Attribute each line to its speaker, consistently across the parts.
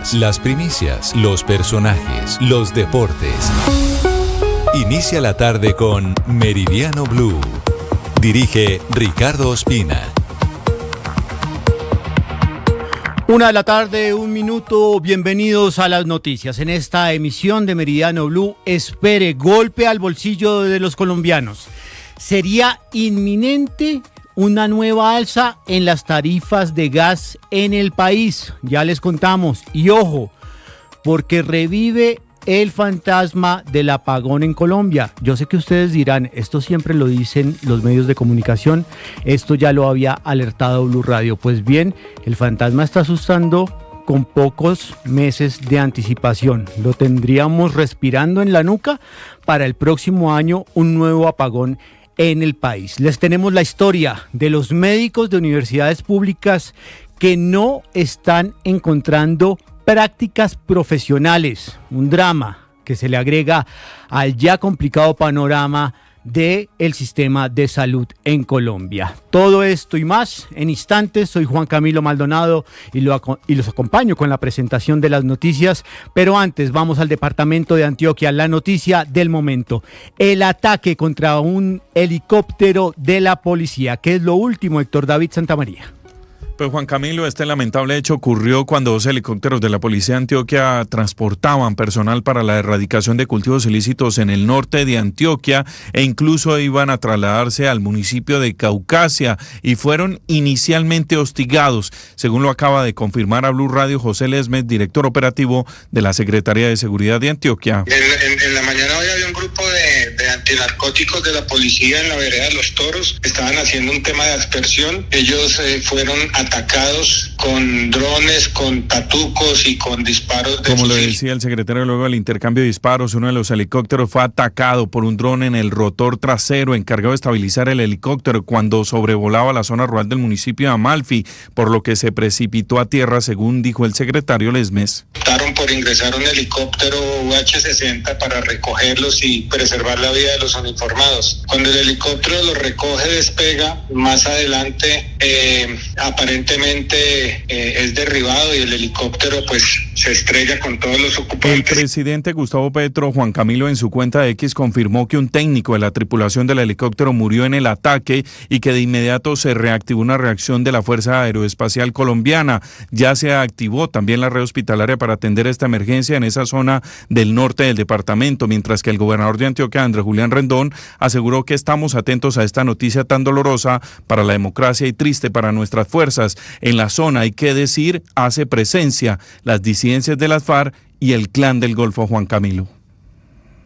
Speaker 1: noticias, las primicias, los personajes, los deportes. Inicia la tarde con Meridiano Blue. Dirige Ricardo Ospina.
Speaker 2: 1:00 PM, bienvenidos a las noticias. En esta emisión de Meridiano Blue, espere golpe al bolsillo de los colombianos. Sería inminente una nueva alza en las tarifas de gas en el país. Ya les contamos. Y ojo, porque revive el fantasma del apagón en Colombia. Yo sé que ustedes dirán, esto siempre lo dicen los medios de comunicación, esto ya lo había alertado Blue Radio. Pues bien, el fantasma está asustando con pocos meses de anticipación. Lo tendríamos respirando en la nuca para el próximo año, un nuevo apagón en el país. Les tenemos la historia de los médicos de universidades públicas que no están encontrando prácticas profesionales, un drama que se le agrega al ya complicado panorama del sistema de salud en Colombia. Todo esto y más en instantes. Soy Juan Camilo Maldonado y los acompaño con la presentación de las noticias, pero antes vamos al departamento de Antioquia. La noticia del momento: el ataque contra un helicóptero de la policía. ¿Qué es lo último, Héctor David Santamaría?
Speaker 3: Pues Juan Camilo, este lamentable hecho ocurrió cuando 2 helicópteros de la Policía de Antioquia transportaban personal para la erradicación de cultivos ilícitos en el norte de Antioquia e incluso iban a trasladarse al municipio de Caucasia y fueron inicialmente hostigados, según lo acaba de confirmar a Blue Radio José Lesmes, director operativo de la Secretaría de Seguridad de Antioquia.
Speaker 4: En la mañana hoy había un grupo de antinarcóticos de la policía en la vereda de Los Toros. Estaban haciendo un tema de aspersión. Ellos fueron atacados con drones, con tatucos y con disparos de
Speaker 3: Como
Speaker 4: fusil.
Speaker 3: lo decía el secretario, luego del intercambio de disparos, uno de los helicópteros fue atacado por un dron en el rotor trasero encargado de estabilizar el helicóptero cuando sobrevolaba la zona rural del municipio de Amalfi, por lo que se precipitó a tierra, según dijo el secretario Lesmes.
Speaker 4: Optaron por ingresar un helicóptero UH-60 para recogerlos y preservar la vida de los uniformados. Cuando el helicóptero los recoge, despega, más adelante aparentemente es derribado y el helicóptero pues se estrella con todos los ocupantes.
Speaker 3: El presidente Gustavo Petro, Juan Camilo, en su cuenta de X confirmó que un técnico de la tripulación del helicóptero murió en el ataque y que de inmediato se reactivó una reacción de la Fuerza Aeroespacial Colombiana. Ya se activó también la red hospitalaria para atender esta emergencia en esa zona del norte del departamento, mientras que el gobernador de Antioquia, Andrés Julián Rendón, aseguró que estamos atentos a esta noticia tan dolorosa para la democracia y triste para nuestras fuerzas. En la zona, hay que decir, hace presencia las disidencias de las FARC y el Clan del Golfo, Juan Camilo.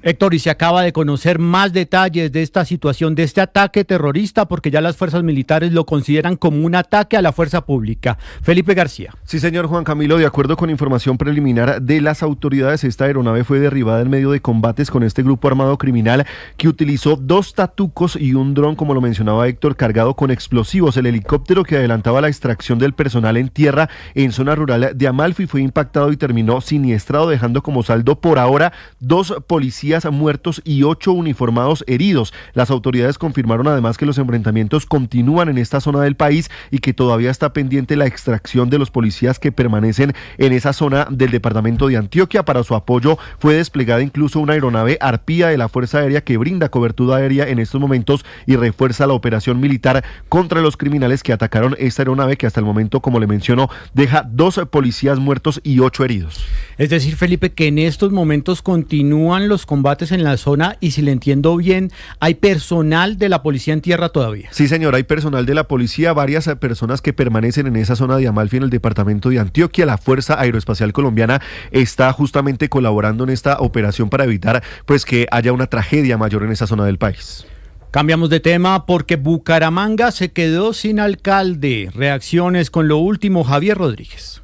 Speaker 2: Héctor, y se acaba de conocer más detalles de esta situación, de este ataque terrorista, porque ya las fuerzas militares lo consideran como un ataque a la fuerza pública. Felipe García.
Speaker 5: Sí, señor Juan Camilo, de acuerdo con información preliminar de las autoridades, esta aeronave fue derribada en medio de combates con este grupo armado criminal que utilizó 2 tatucos y un dron, como lo mencionaba Héctor, cargado con explosivos. El helicóptero que adelantaba la extracción del personal en tierra en zona rural de Amalfi fue impactado y terminó siniestrado, dejando como saldo por ahora 2 policías muertos y 8 uniformados heridos. Las autoridades confirmaron además que los enfrentamientos continúan en esta zona del país y que todavía está pendiente la extracción de los policías que permanecen en esa zona del departamento de Antioquia. Para su apoyo fue desplegada incluso una aeronave Arpía de la Fuerza Aérea que brinda cobertura aérea en estos momentos y refuerza la operación militar contra los criminales que atacaron esta aeronave, que hasta el momento, como le menciono, deja 2 policías muertos y 8 heridos.
Speaker 2: Es decir, Felipe, que en estos momentos continúan los combates en la zona y, si le entiendo bien, hay personal de la policía en tierra todavía.
Speaker 5: Sí, señor, hay personal de la policía, varias personas que permanecen en esa zona de Amalfi en el departamento de Antioquia. La Fuerza Aeroespacial Colombiana está justamente colaborando en esta operación para evitar pues que haya una tragedia mayor en esa zona del país.
Speaker 2: Cambiamos de tema porque Bucaramanga se quedó sin alcalde. Reacciones con lo último, Javier Rodríguez.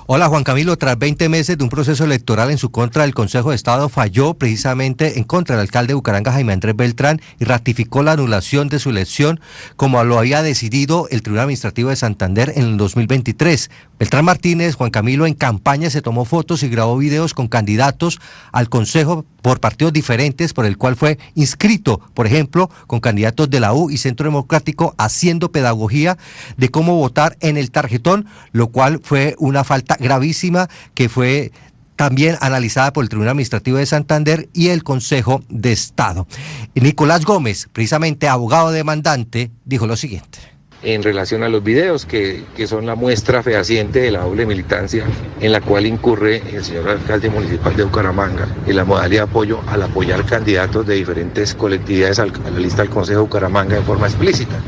Speaker 6: Hola Juan Camilo, tras 20 meses de un proceso electoral en su contra, el Consejo de Estado falló precisamente en contra del alcalde de Bucaramanga, Jaime Andrés Beltrán, y ratificó la anulación de su elección como lo había decidido el Tribunal Administrativo de Santander en el 2023. Beltrán Martínez, Juan Camilo, en campaña se tomó fotos y grabó videos con candidatos al Consejo por partidos diferentes, por el cual fue inscrito, por ejemplo, con candidatos de la U y Centro Democrático, haciendo pedagogía de cómo votar en el tarjetón, lo cual fue una falta falta gravísima que fue también analizada por el Tribunal Administrativo de Santander y el Consejo de Estado. Nicolás Gómez, precisamente abogado demandante, dijo lo siguiente.
Speaker 7: En relación a los videos que son la muestra fehaciente de la doble militancia en la cual incurre el señor alcalde municipal de Bucaramanga en la modalidad de apoyo al apoyar candidatos de diferentes colectividades a la lista del Consejo de Bucaramanga de forma explícita.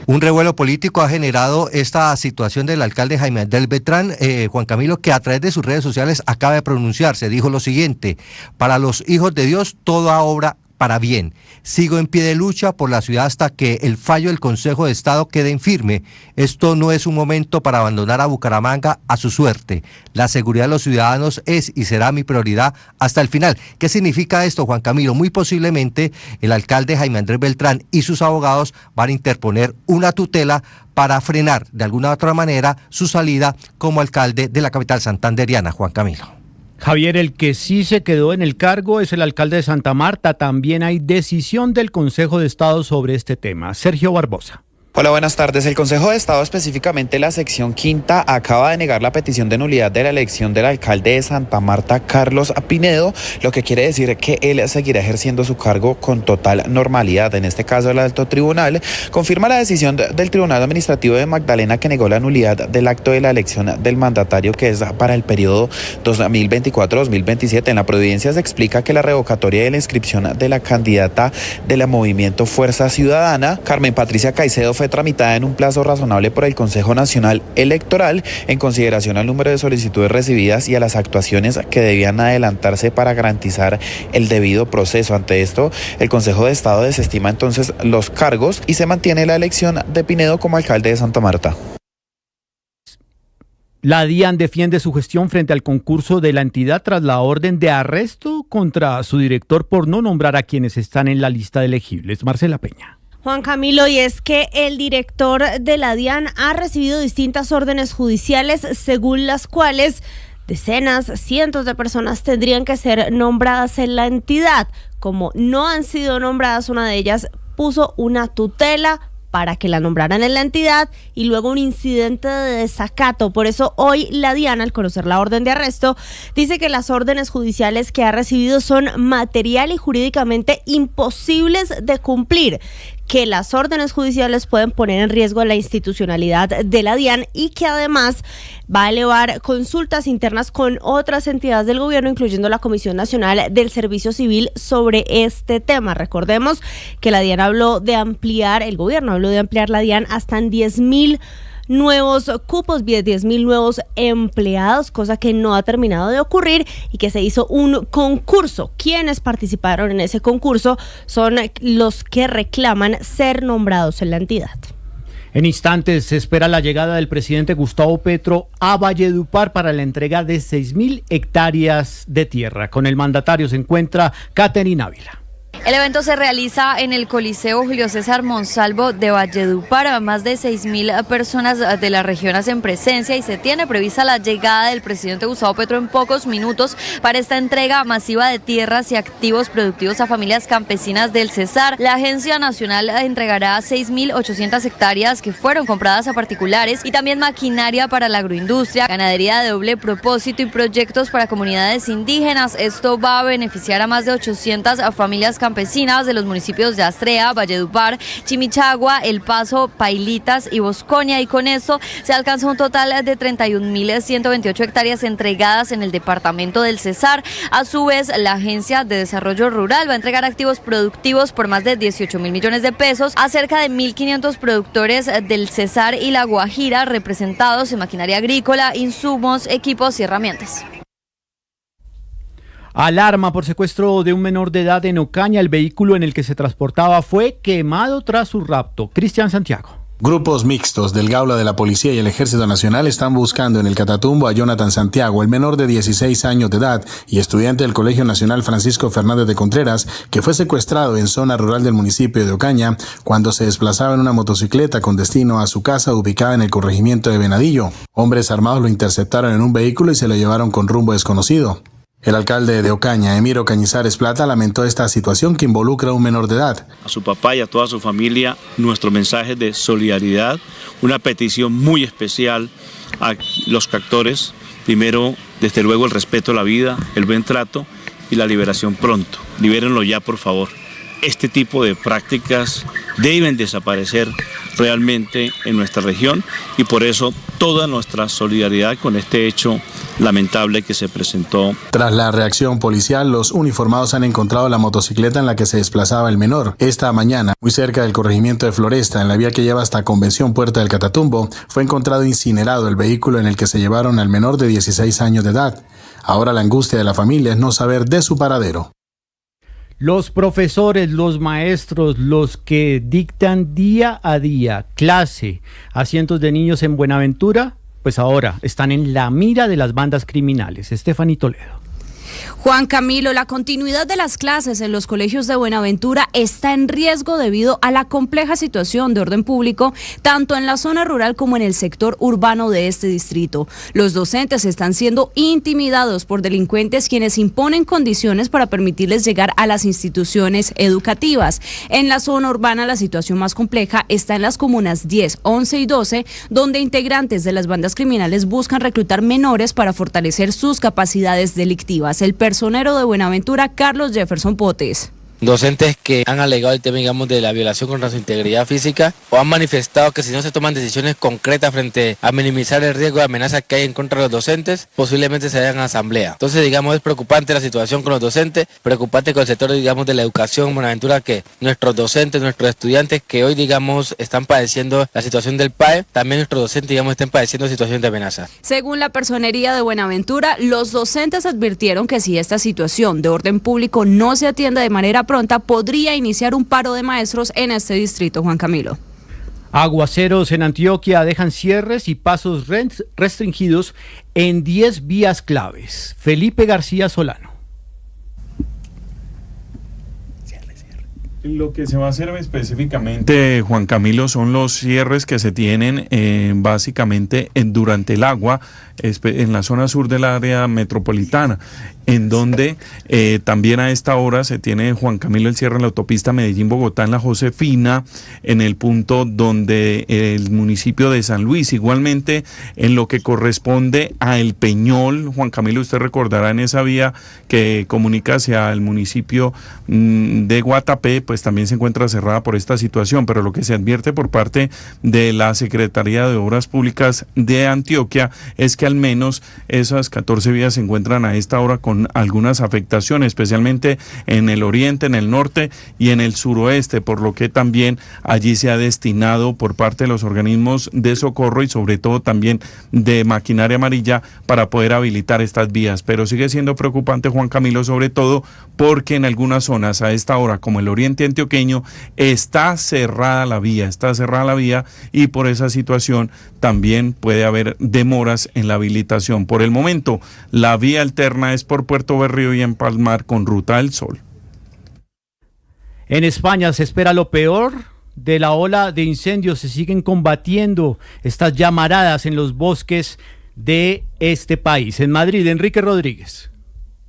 Speaker 6: Un revuelo político ha generado esta situación del alcalde Jaime Andrés Beltrán, Juan Camilo, que a través de sus redes sociales acaba de pronunciarse. Dijo lo siguiente: para los hijos de Dios, toda obra para bien. Sigo en pie de lucha por la ciudad hasta que el fallo del Consejo de Estado quede en firme. Esto no es un momento para abandonar a Bucaramanga a su suerte. La seguridad de los ciudadanos es y será mi prioridad hasta el final. ¿Qué significa esto, Juan Camilo? Muy posiblemente el alcalde Jaime Andrés Beltrán y sus abogados van a interponer una tutela para frenar de alguna u otra manera su salida como alcalde de la capital santanderiana, Juan Camilo.
Speaker 2: Javier, el que sí se quedó en el cargo es el alcalde de Santa Marta. También hay decisión del Consejo de Estado sobre este tema. Sergio Barbosa.
Speaker 8: Hola, buenas tardes. El Consejo de Estado, específicamente la sección quinta, acaba de negar la petición de nulidad de la elección del alcalde de Santa Marta, Carlos Pinedo, lo que quiere decir que él seguirá ejerciendo su cargo con total normalidad. En este caso, el alto tribunal confirma la decisión del Tribunal Administrativo de Magdalena que negó la nulidad del acto de la elección del mandatario, que es para el periodo 2024-2027. En la providencia se explica que la revocatoria de la inscripción de la candidata de la Movimiento Fuerza Ciudadana, Carmen Patricia Caicedo, fue tramitada en un plazo razonable por el Consejo Nacional Electoral en consideración al número de solicitudes recibidas y a las actuaciones que debían adelantarse para garantizar el debido proceso. Ante esto, el Consejo de Estado desestima entonces los cargos y se mantiene la elección de Pinedo como alcalde de Santa Marta.
Speaker 2: La DIAN defiende su gestión frente al concurso de la entidad tras la orden de arresto contra su director por no nombrar a quienes están en la lista de elegibles. Marcela Peña.
Speaker 9: Juan Camilo, y es que el director de la DIAN ha recibido distintas órdenes judiciales según las cuales decenas, cientos de personas tendrían que ser nombradas en la entidad. Como no han sido nombradas, una de ellas puso una tutela para que la nombraran en la entidad y luego un incidente de desacato. Por eso hoy la DIAN, al conocer la orden de arresto, dice que las órdenes judiciales que ha recibido son material y jurídicamente imposibles de cumplir, que las órdenes judiciales pueden poner en riesgo la institucionalidad de la DIAN y que además va a elevar consultas internas con otras entidades del gobierno, incluyendo la Comisión Nacional del Servicio Civil, sobre este tema. Recordemos que la DIAN el gobierno habló de ampliar la DIAN hasta en 10.000 nuevos cupos, 10.000 nuevos empleados, cosa que no ha terminado de ocurrir y que se hizo un concurso. Quienes participaron en ese concurso son los que reclaman ser nombrados en la entidad.
Speaker 2: En instantes se espera la llegada del presidente Gustavo Petro a Valledupar para la entrega de 6.000 hectáreas de tierra. Con el mandatario se encuentra Caterina Ávila.
Speaker 10: El evento se realiza en el Coliseo Julio César Monsalvo de Valledupar. Más de 6.000 personas de la región hacen presencia y se tiene prevista la llegada del presidente Gustavo Petro en pocos minutos para esta entrega masiva de tierras y activos productivos a familias campesinas del Cesar. La Agencia Nacional entregará 6.800 hectáreas que fueron compradas a particulares y también maquinaria para la agroindustria, ganadería de doble propósito y proyectos para comunidades indígenas. Esto va a beneficiar a más de 800 familias campesinas de los municipios de Astrea, Valledupar, Chimichagua, El Paso, Pailitas y Bosconia, y con esto se alcanza un total de 31.128 hectáreas entregadas en el departamento del Cesar. A su vez, la Agencia de Desarrollo Rural va a entregar activos productivos por más de 18.000 millones de pesos a cerca de 1.500 productores del Cesar y La Guajira, representados en maquinaria agrícola, insumos, equipos y herramientas.
Speaker 2: Alarma por secuestro de un menor de edad en Ocaña. El vehículo en el que se transportaba fue quemado tras su rapto. Cristian Santiago.
Speaker 11: Grupos mixtos del Gaula de la Policía y el Ejército Nacional están buscando en el Catatumbo a Jonathan Santiago, el menor de 16 años de edad y estudiante del Colegio Nacional Francisco Fernández de Contreras, que fue secuestrado en zona rural del municipio de Ocaña cuando se desplazaba en una motocicleta con destino a su casa ubicada en el corregimiento de Venadillo. Hombres armados lo interceptaron en un vehículo y se lo llevaron con rumbo desconocido. El alcalde de Ocaña, Emiro Cañizares Plata, lamentó esta situación que involucra a un menor de edad.
Speaker 12: A su papá y a toda su familia, nuestro mensaje de solidaridad, una petición muy especial a los captores Primero, desde luego, el respeto a la vida, el buen trato y la liberación pronto. Libérenlo ya, por favor. Este tipo de prácticas deben desaparecer realmente en nuestra región y por eso toda nuestra solidaridad con este hecho lamentable que se presentó.
Speaker 11: Tras la reacción policial, los uniformados han encontrado la motocicleta en la que se desplazaba el menor. Esta mañana, muy cerca del corregimiento de Floresta, en la vía que lleva hasta Convención Puerta del Catatumbo, fue encontrado incinerado el vehículo en el que se llevaron al menor de 16 años de edad. Ahora la angustia de la familia es no saber de su paradero.
Speaker 2: Los profesores, los maestros, los que dictan día a día clase a cientos de niños en Buenaventura, pues ahora están en la mira de las bandas criminales. Estefanía Toledo.
Speaker 13: Juan Camilo, la continuidad de las clases en los colegios de Buenaventura está en riesgo debido a la compleja situación de orden público, tanto en la zona rural como en el sector urbano de este distrito. Los docentes están siendo intimidados por delincuentes quienes imponen condiciones para permitirles llegar a las instituciones educativas. En la zona urbana la situación más compleja está en las comunas 10, 11 y 12, donde integrantes de las bandas criminales buscan reclutar menores para fortalecer sus capacidades delictivas. El personero de Buenaventura, Carlos Jefferson Potes.
Speaker 14: Docentes que han alegado el tema, digamos, de la violación contra su integridad física o han manifestado que si no se toman decisiones concretas frente a minimizar el riesgo de amenazas que hay en contra de los docentes, posiblemente se vayan a asamblea. Entonces, digamos, es preocupante la situación con los docentes, preocupante con el sector, digamos, de la educación en Buenaventura, que nuestros docentes, nuestros estudiantes que hoy, digamos, están padeciendo la situación del PAE, también nuestros docentes, digamos, estén padeciendo situaciones de amenaza.
Speaker 13: Según la personería de Buenaventura, los docentes advirtieron que si esta situación de orden público no se atiende de manera pronta, podría iniciar un paro de maestros en este distrito, Juan Camilo.
Speaker 2: Aguaceros en Antioquia dejan cierres y pasos restringidos en 10 vías claves. Felipe García Solano.
Speaker 3: Lo que se va a hacer específicamente, Juan Camilo, son los cierres que se tienen básicamente durante el agua, en la zona sur del área metropolitana, en donde también a esta hora se tiene, Juan Camilo, el cierre en la autopista Medellín-Bogotá en la Josefina, en el punto donde el municipio de San Luis. Igualmente, en lo que corresponde a El Peñol, Juan Camilo, usted recordará en esa vía que comunica hacia el municipio de Guatapé, pues también se encuentra cerrada por esta situación, pero lo que se advierte por parte de la Secretaría de Obras Públicas de Antioquia es que al menos esas 14 vías se encuentran a esta hora con algunas afectaciones, especialmente en el oriente, en el norte y en el suroeste, por lo que también allí se ha destinado por parte de los organismos de socorro y sobre todo también de maquinaria amarilla para poder habilitar estas vías. Pero sigue siendo preocupante, Juan Camilo, sobre todo porque en algunas zonas a esta hora, como el oriente antioqueño, está cerrada la vía y por esa situación también puede haber demoras en la habilitación. Por el momento, la vía alterna es por Puerto Berrío y Empalmar con Ruta del Sol.
Speaker 2: En España se espera lo peor de la ola de incendios. Se siguen combatiendo estas llamaradas en los bosques de este país. En Madrid, Enrique Rodríguez.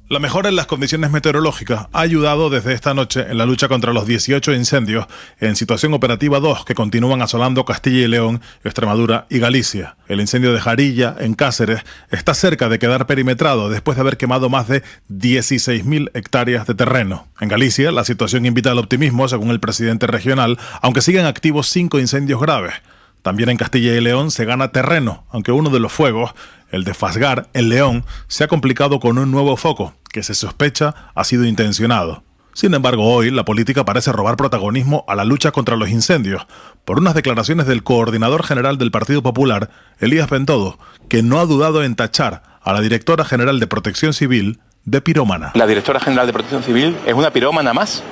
Speaker 15: La mejora en las condiciones meteorológicas ha ayudado desde esta noche en la lucha contra los 18 incendios en situación operativa 2 que continúan asolando Castilla y León, Extremadura y Galicia. El incendio de Jarilla, en Cáceres, está cerca de quedar perimetrado después de haber quemado más de 16.000 hectáreas de terreno. En Galicia, la situación invita al optimismo, según el presidente regional, aunque siguen activos 5 incendios graves. También en Castilla y León se gana terreno, aunque uno de los fuegos, el de Fasgar, en León, se ha complicado con un nuevo foco, que se sospecha ha sido intencionado. Sin embargo, hoy la política parece robar protagonismo a la lucha contra los incendios, por unas declaraciones del coordinador general del Partido Popular, Elías Bendodo, que no ha dudado en tachar a la directora general de Protección Civil de pirómana.
Speaker 16: La directora general de Protección Civil es una pirómana más.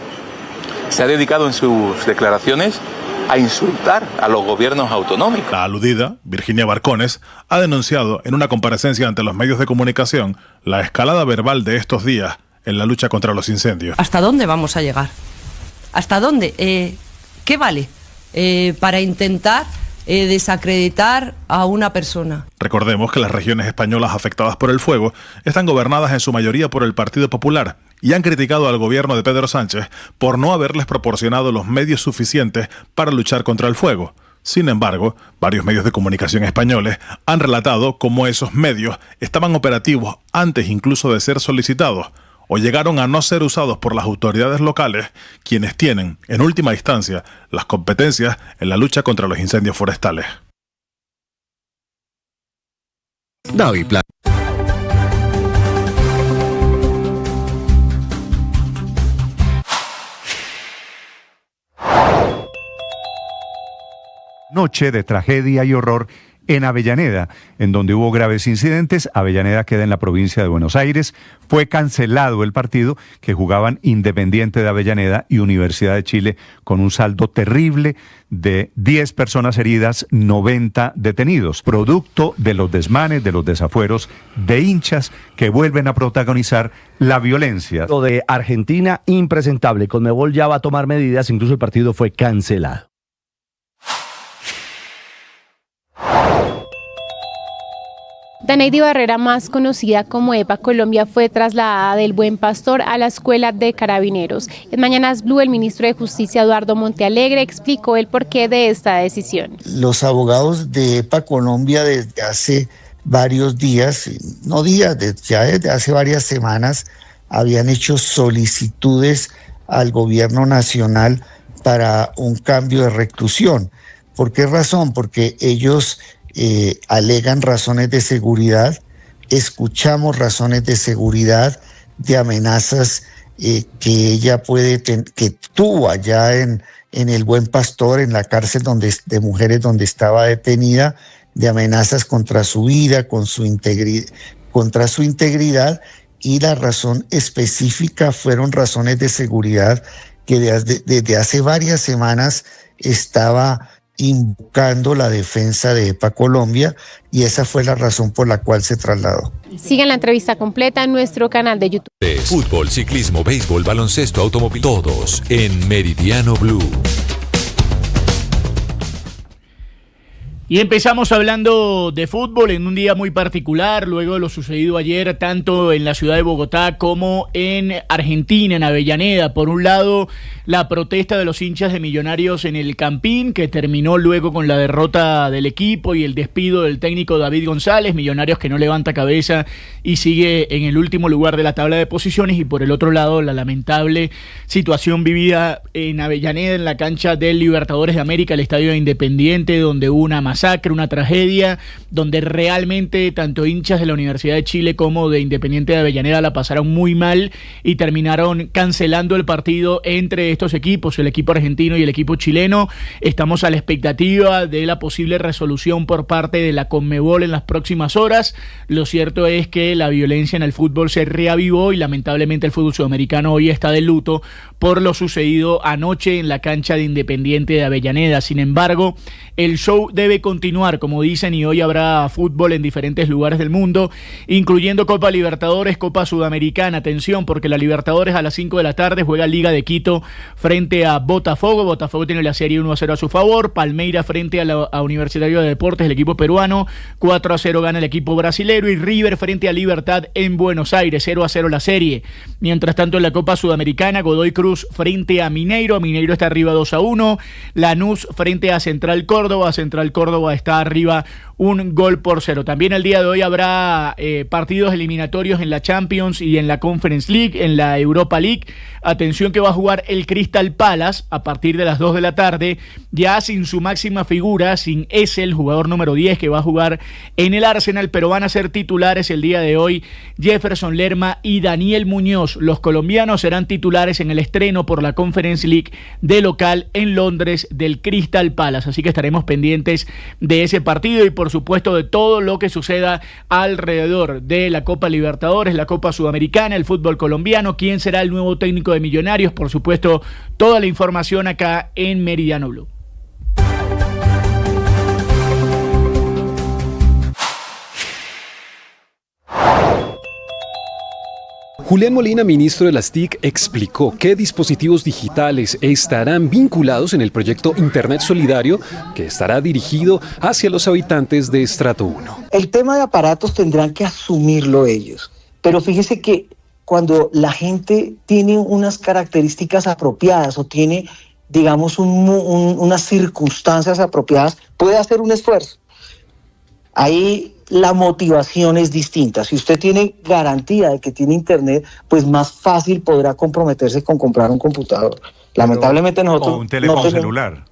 Speaker 16: Se ha dedicado en sus declaraciones a insultar a los gobiernos autonómicos.
Speaker 15: La aludida, Virginia Barcones, ha denunciado en una comparecencia ante los medios de comunicación la escalada verbal de estos días en la lucha contra los incendios.
Speaker 17: ¿Hasta dónde vamos a llegar? ¿Hasta dónde? ¿Qué vale para intentar desacreditar a una persona?
Speaker 15: Recordemos que las regiones españolas afectadas por el fuego están gobernadas en su mayoría por el Partido Popular y han criticado al gobierno de Pedro Sánchez por no haberles proporcionado los medios suficientes para luchar contra el fuego. Sin embargo, varios medios de comunicación españoles han relatado cómo esos medios estaban operativos antes incluso de ser solicitados o llegaron a no ser usados por las autoridades locales, quienes tienen, en última instancia, las competencias en la lucha contra los incendios forestales.
Speaker 1: Daviplan.
Speaker 18: Noche de tragedia y horror en Avellaneda, en donde hubo graves incidentes. Avellaneda queda en la provincia de Buenos Aires. Fue cancelado el partido que jugaban Independiente de Avellaneda y Universidad de Chile, con un saldo terrible de 10 personas heridas, 90 detenidos, producto de los desmanes, de los desafueros de hinchas que vuelven a protagonizar la violencia.
Speaker 19: Lo de Argentina, impresentable. Conmebol ya va a tomar medidas, incluso el partido fue cancelado.
Speaker 20: Daneidy Barrera, más conocida como EPA Colombia, fue trasladada del Buen Pastor a la Escuela de Carabineros. En Mañanas Blue, el ministro de Justicia, Eduardo Montealegre, explicó el porqué de esta decisión.
Speaker 21: Los abogados de EPA Colombia desde hace varios días, no días, ya desde hace varias semanas, habían hecho solicitudes al gobierno nacional para un cambio de reclusión. ¿Por qué razón? Porque ellos alegan razones de seguridad, escuchamos razones de seguridad, de amenazas que ella que tuvo allá en el Buen Pastor, en la cárcel de mujeres donde estaba detenida, de amenazas contra su vida, contra su integridad, y la razón específica fueron razones de seguridad que desde hace varias semanas estaba invocando la defensa de EPA Colombia, y esa fue la razón por la cual se trasladó.
Speaker 20: Sigan la entrevista completa en nuestro canal de YouTube.
Speaker 1: Fútbol, ciclismo, béisbol, baloncesto, automóvil, todos en Meridiano Blue.
Speaker 2: Y empezamos hablando de fútbol en un día muy particular, luego de lo sucedido ayer tanto en la ciudad de Bogotá como en Argentina, en Avellaneda. Por un lado, la protesta de los hinchas de Millonarios en el Campín, que terminó luego con la derrota del equipo y el despido del técnico David González. Millonarios que no levanta cabeza y sigue en el último lugar de la tabla de posiciones. Y por el otro lado, la lamentable situación vivida en Avellaneda, en la cancha del Libertadores de América, el estadio de Independiente, donde hubo una masacre, una tragedia, donde realmente tanto hinchas de la Universidad de Chile como de Independiente de Avellaneda la pasaron muy mal y terminaron cancelando el partido entre estos equipos, el equipo argentino y el equipo chileno. Estamos a la expectativa de la posible resolución por parte de la Conmebol en las próximas horas. Lo cierto es que la violencia en el fútbol se reavivó y lamentablemente el fútbol sudamericano hoy está de luto por lo sucedido anoche en la cancha de Independiente de Avellaneda. Sin embargo, el show debe continuar, como dicen, y hoy habrá fútbol en diferentes lugares del mundo, incluyendo Copa Libertadores, Copa Sudamericana. Atención, porque la Libertadores a las 5 de la tarde juega Liga de Quito frente a Botafogo. Botafogo tiene la serie 1-0 a su favor. Palmeiras frente a Universitario de Deportes, el equipo peruano. 4-0 gana el equipo brasilero. Y River frente a Libertad en Buenos Aires. 0-0 la serie. Mientras tanto, en la Copa Sudamericana, Godoy Cruz frente a Mineiro. Mineiro está arriba 2-1. Lanús frente a Central Córdoba. Central Córdoba está arriba 1-0. También el día de hoy habrá partidos eliminatorios en la Champions y en la Conference League, en la Europa League. Atención que va a jugar el Crystal Palace a partir de las 2 de la tarde, ya sin su máxima figura, sin el jugador número 10 que va a jugar en el Arsenal, pero van a ser titulares el día de hoy Jefferson Lerma y Daniel Muñoz. Los colombianos serán titulares en el estreno por la Conference League de local en Londres del Crystal Palace, así que estaremos pendientes de ese partido y por supuesto de todo lo que suceda alrededor de la Copa Libertadores, la Copa Sudamericana, el fútbol colombiano, quién será el nuevo técnico de Millonarios, por supuesto toda la información acá en Meridiano Blue.
Speaker 22: Julián Molina, ministro de las TIC, explicó qué dispositivos digitales estarán vinculados en el proyecto Internet Solidario, que estará dirigido hacia los habitantes de Estrato 1.
Speaker 23: El tema de aparatos tendrán que asumirlo ellos, pero fíjese que cuando la gente tiene unas características apropiadas o tiene digamos, unas circunstancias apropiadas, puede hacer un esfuerzo. Ahí la motivación es distinta. Si usted tiene garantía de que tiene internet, pues más fácil podrá comprometerse con comprar un computador. Lamentablemente nosotros...
Speaker 18: O un teléfono celular.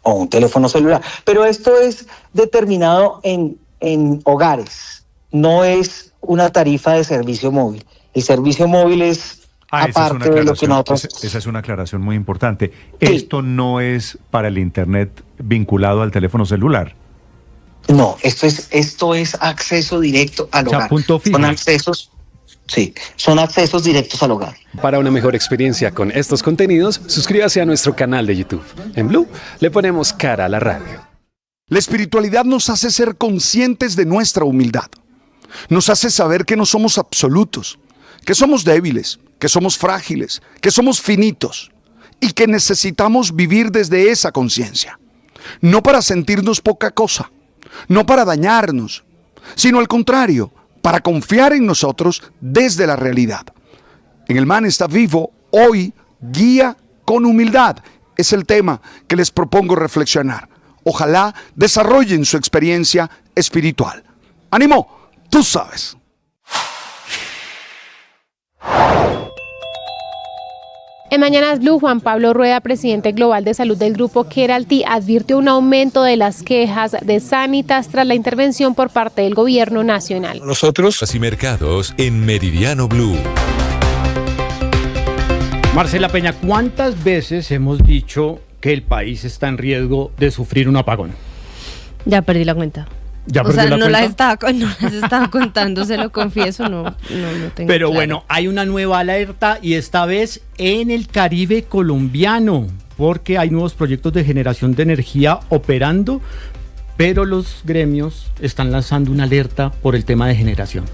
Speaker 23: O un teléfono celular. Pero esto es determinado en hogares, no es una tarifa de servicio móvil. El servicio móvil es aparte de lo que nosotros...
Speaker 18: Esa es una aclaración muy importante. Sí. Esto no es para el internet vinculado al teléfono celular.
Speaker 23: No, esto es acceso directo al hogar.
Speaker 18: Punto fijo.
Speaker 23: Son accesos directos al hogar.
Speaker 22: Para una mejor experiencia con estos contenidos, suscríbase a nuestro canal de YouTube. En Blue le ponemos cara a la radio.
Speaker 4: La espiritualidad nos hace ser conscientes de nuestra humildad. Nos hace saber que no somos absolutos, que somos débiles, que somos frágiles, que somos finitos y que necesitamos vivir desde esa conciencia. No para sentirnos poca cosa, no para dañarnos, sino al contrario, para confiar en nosotros desde la realidad. En El Man está vivo, hoy guía con humildad. Es el tema que les propongo reflexionar. Ojalá desarrollen su experiencia espiritual. ¡Ánimo! Tú sabes.
Speaker 20: En Mañanas Blue, Juan Pablo Rueda, presidente global de salud del grupo Keralty, advirtió un aumento de las quejas de Sanitas tras la intervención por parte del gobierno nacional.
Speaker 1: Nosotros y mercados en Meridiano Blue.
Speaker 2: Marcela Peña, ¿cuántas veces hemos dicho que el país está en riesgo de sufrir un apagón?
Speaker 9: Ya perdí la cuenta. No las estaba contando, se lo confieso, no tengo.
Speaker 2: Pero
Speaker 9: claro.
Speaker 2: Bueno, hay una nueva alerta y esta vez en el Caribe colombiano, porque hay nuevos proyectos de generación de energía operando, pero los gremios están lanzando una alerta por el tema de generación.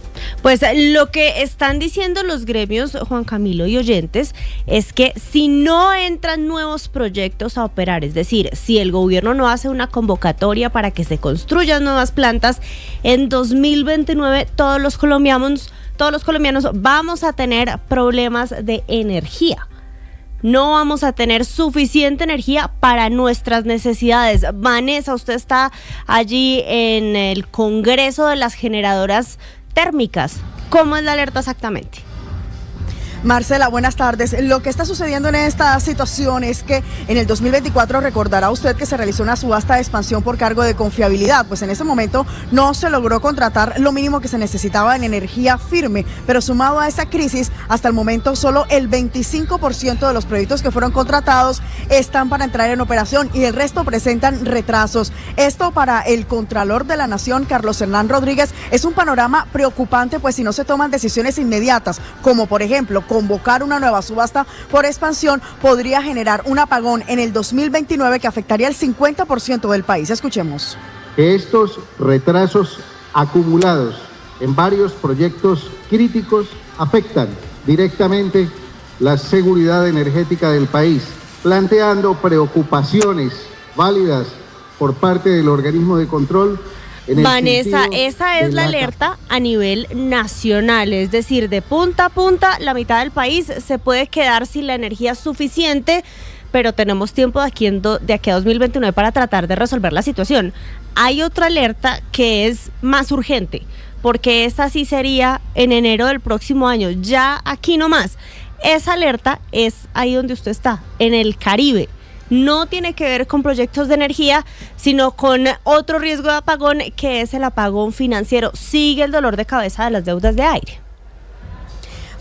Speaker 9: Pues lo que están diciendo los gremios, Juan Camilo y oyentes, es que si no entran nuevos proyectos a operar, es decir, si el gobierno no hace una convocatoria para que se construyan nuevas plantas, en 2029 todos los colombianos vamos a tener problemas de energía. No vamos a tener suficiente energía para nuestras necesidades. Vanessa, usted está allí en el Congreso de las Generadoras Térmicas. ¿Cómo es la alerta exactamente?
Speaker 5: Marcela, buenas tardes. Lo que está sucediendo en esta situación es que en el 2024 recordará usted que se realizó una subasta de expansión por cargo de confiabilidad, pues en ese momento no se logró contratar lo mínimo que se necesitaba en energía firme, pero sumado a esa crisis, hasta el momento solo el 25% de los proyectos que fueron contratados están para entrar en operación y el resto presentan retrasos. Esto para el Contralor de la Nación, Carlos Hernán Rodríguez, es un panorama preocupante, pues si no se toman decisiones inmediatas, como por ejemplo convocar una nueva subasta por expansión, podría generar un apagón en el 2029 que afectaría el 50% del país. Escuchemos.
Speaker 7: Estos retrasos acumulados en varios proyectos críticos afectan directamente la seguridad energética del país, planteando preocupaciones válidas por parte del organismo de control.
Speaker 9: Vanessa, esa es la alerta a nivel nacional, es decir, de punta a punta, la mitad del país se puede quedar sin la energía suficiente, pero tenemos tiempo de aquí a 2029 para tratar de resolver la situación. Hay otra alerta que es más urgente, porque esta sí sería en enero del próximo año, ya aquí nomás. Esa alerta es ahí donde usted está, en el Caribe. No tiene que ver con proyectos de energía, sino con otro riesgo de apagón, que es el apagón financiero. Sigue el dolor de cabeza de las deudas de aire.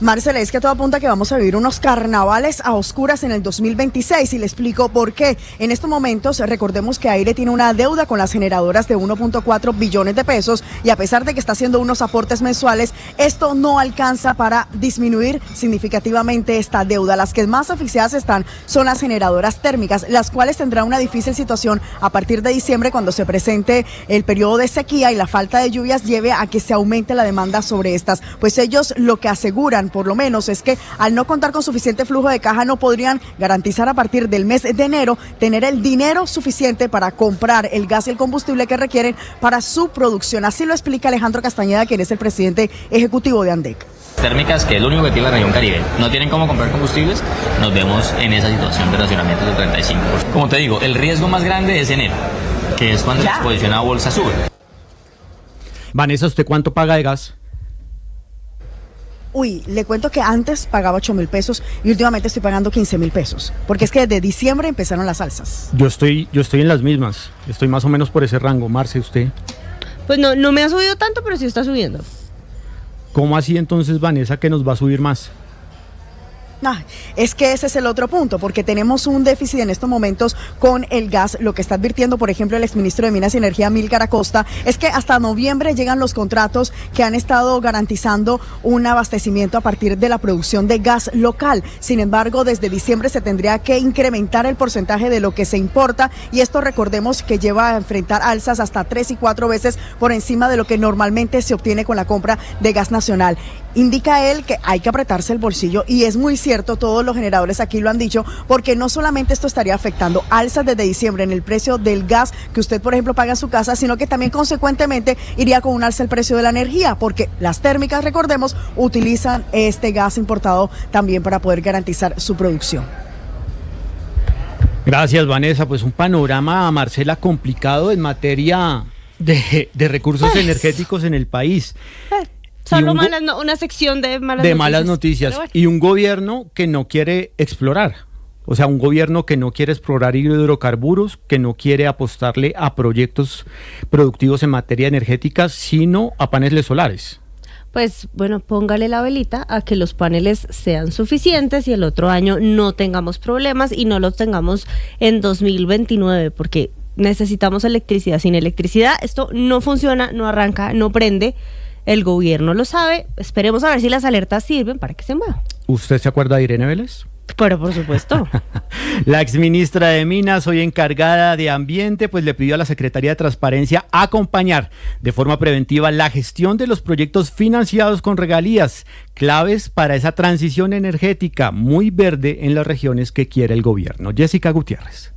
Speaker 5: Marcela, es que todo apunta que vamos a vivir unos carnavales a oscuras en el 2026 y le explico por qué. En estos momentos, recordemos que Aire tiene una deuda con las generadoras de 1.4 billones de pesos y a pesar de que está haciendo unos aportes mensuales, esto no alcanza para disminuir significativamente esta deuda. Las que más asfixiadas están son las generadoras térmicas, las cuales tendrán una difícil situación a partir de diciembre cuando se presente el periodo de sequía y la falta de lluvias lleve a que se aumente la demanda sobre estas. Pues ellos lo que aseguran por lo menos, es que al no contar con suficiente flujo de caja no podrían garantizar a partir del mes de enero tener el dinero suficiente para comprar el gas y el combustible que requieren para su producción. Así lo explica Alejandro Castañeda, quien es el presidente ejecutivo de ANDEC.
Speaker 6: Térmicas, que es lo único que tiene la región Caribe, no tienen cómo comprar combustibles, nos vemos en esa situación de racionamiento del 35%. Como te digo, el riesgo más grande es enero, que es cuando la exposición a bolsa sube.
Speaker 2: Vanessa, ¿usted cuánto paga de gas?
Speaker 5: Uy, le cuento que antes pagaba 8.000 pesos y últimamente estoy pagando 15.000 pesos, porque es que desde diciembre empezaron las alzas.
Speaker 2: Yo estoy en las mismas, estoy más o menos por ese rango. Marce, ¿usted?
Speaker 9: Pues no me ha subido tanto, pero sí está subiendo.
Speaker 2: ¿Cómo así entonces, Vanessa, que nos va a subir más?
Speaker 5: Es que ese es el otro punto, porque tenemos un déficit en estos momentos con el gas. Lo que está advirtiendo, por ejemplo, el exministro de Minas y Energía, Amílcar Acosta, es que hasta noviembre llegan los contratos que han estado garantizando un abastecimiento a partir de la producción de gas local. Sin embargo, desde diciembre se tendría que incrementar el porcentaje de lo que se importa, y esto recordemos que lleva a enfrentar alzas hasta 3 y 4 veces por encima de lo que normalmente se obtiene con la compra de gas nacional. Indica él que hay que apretarse el bolsillo, y es muy cierto, todos los generadores aquí lo han dicho, porque no solamente esto estaría afectando alzas desde diciembre en el precio del gas que usted, por ejemplo, paga en su casa, sino que también consecuentemente iría con un alza el precio de la energía, porque las térmicas, recordemos, utilizan este gas importado también para poder garantizar su producción.
Speaker 2: Gracias, Vanessa. Pues un panorama, Marcela, complicado en materia de recursos energéticos en el país.
Speaker 9: Solo una sección de malas
Speaker 2: noticias.
Speaker 9: Bueno.
Speaker 2: Y un gobierno que no quiere explorar. O sea, un gobierno que no quiere explorar hidrocarburos, que no quiere apostarle a proyectos productivos en materia energética, sino a paneles solares.
Speaker 9: Pues bueno, póngale la velita a que los paneles sean suficientes y el otro año no tengamos problemas y no los tengamos en 2029, porque necesitamos electricidad. Sin electricidad esto no funciona, no arranca, no prende. El gobierno lo sabe. Esperemos a ver si las alertas sirven para que se mueva.
Speaker 2: ¿Usted se acuerda de Irene Vélez?
Speaker 9: Pero por supuesto.
Speaker 2: La exministra de Minas, hoy encargada de Ambiente, pues le pidió a la Secretaría de Transparencia acompañar de forma preventiva la gestión de los proyectos financiados con regalías, claves para esa transición energética muy verde en las regiones que quiere el gobierno. Jessica Gutiérrez.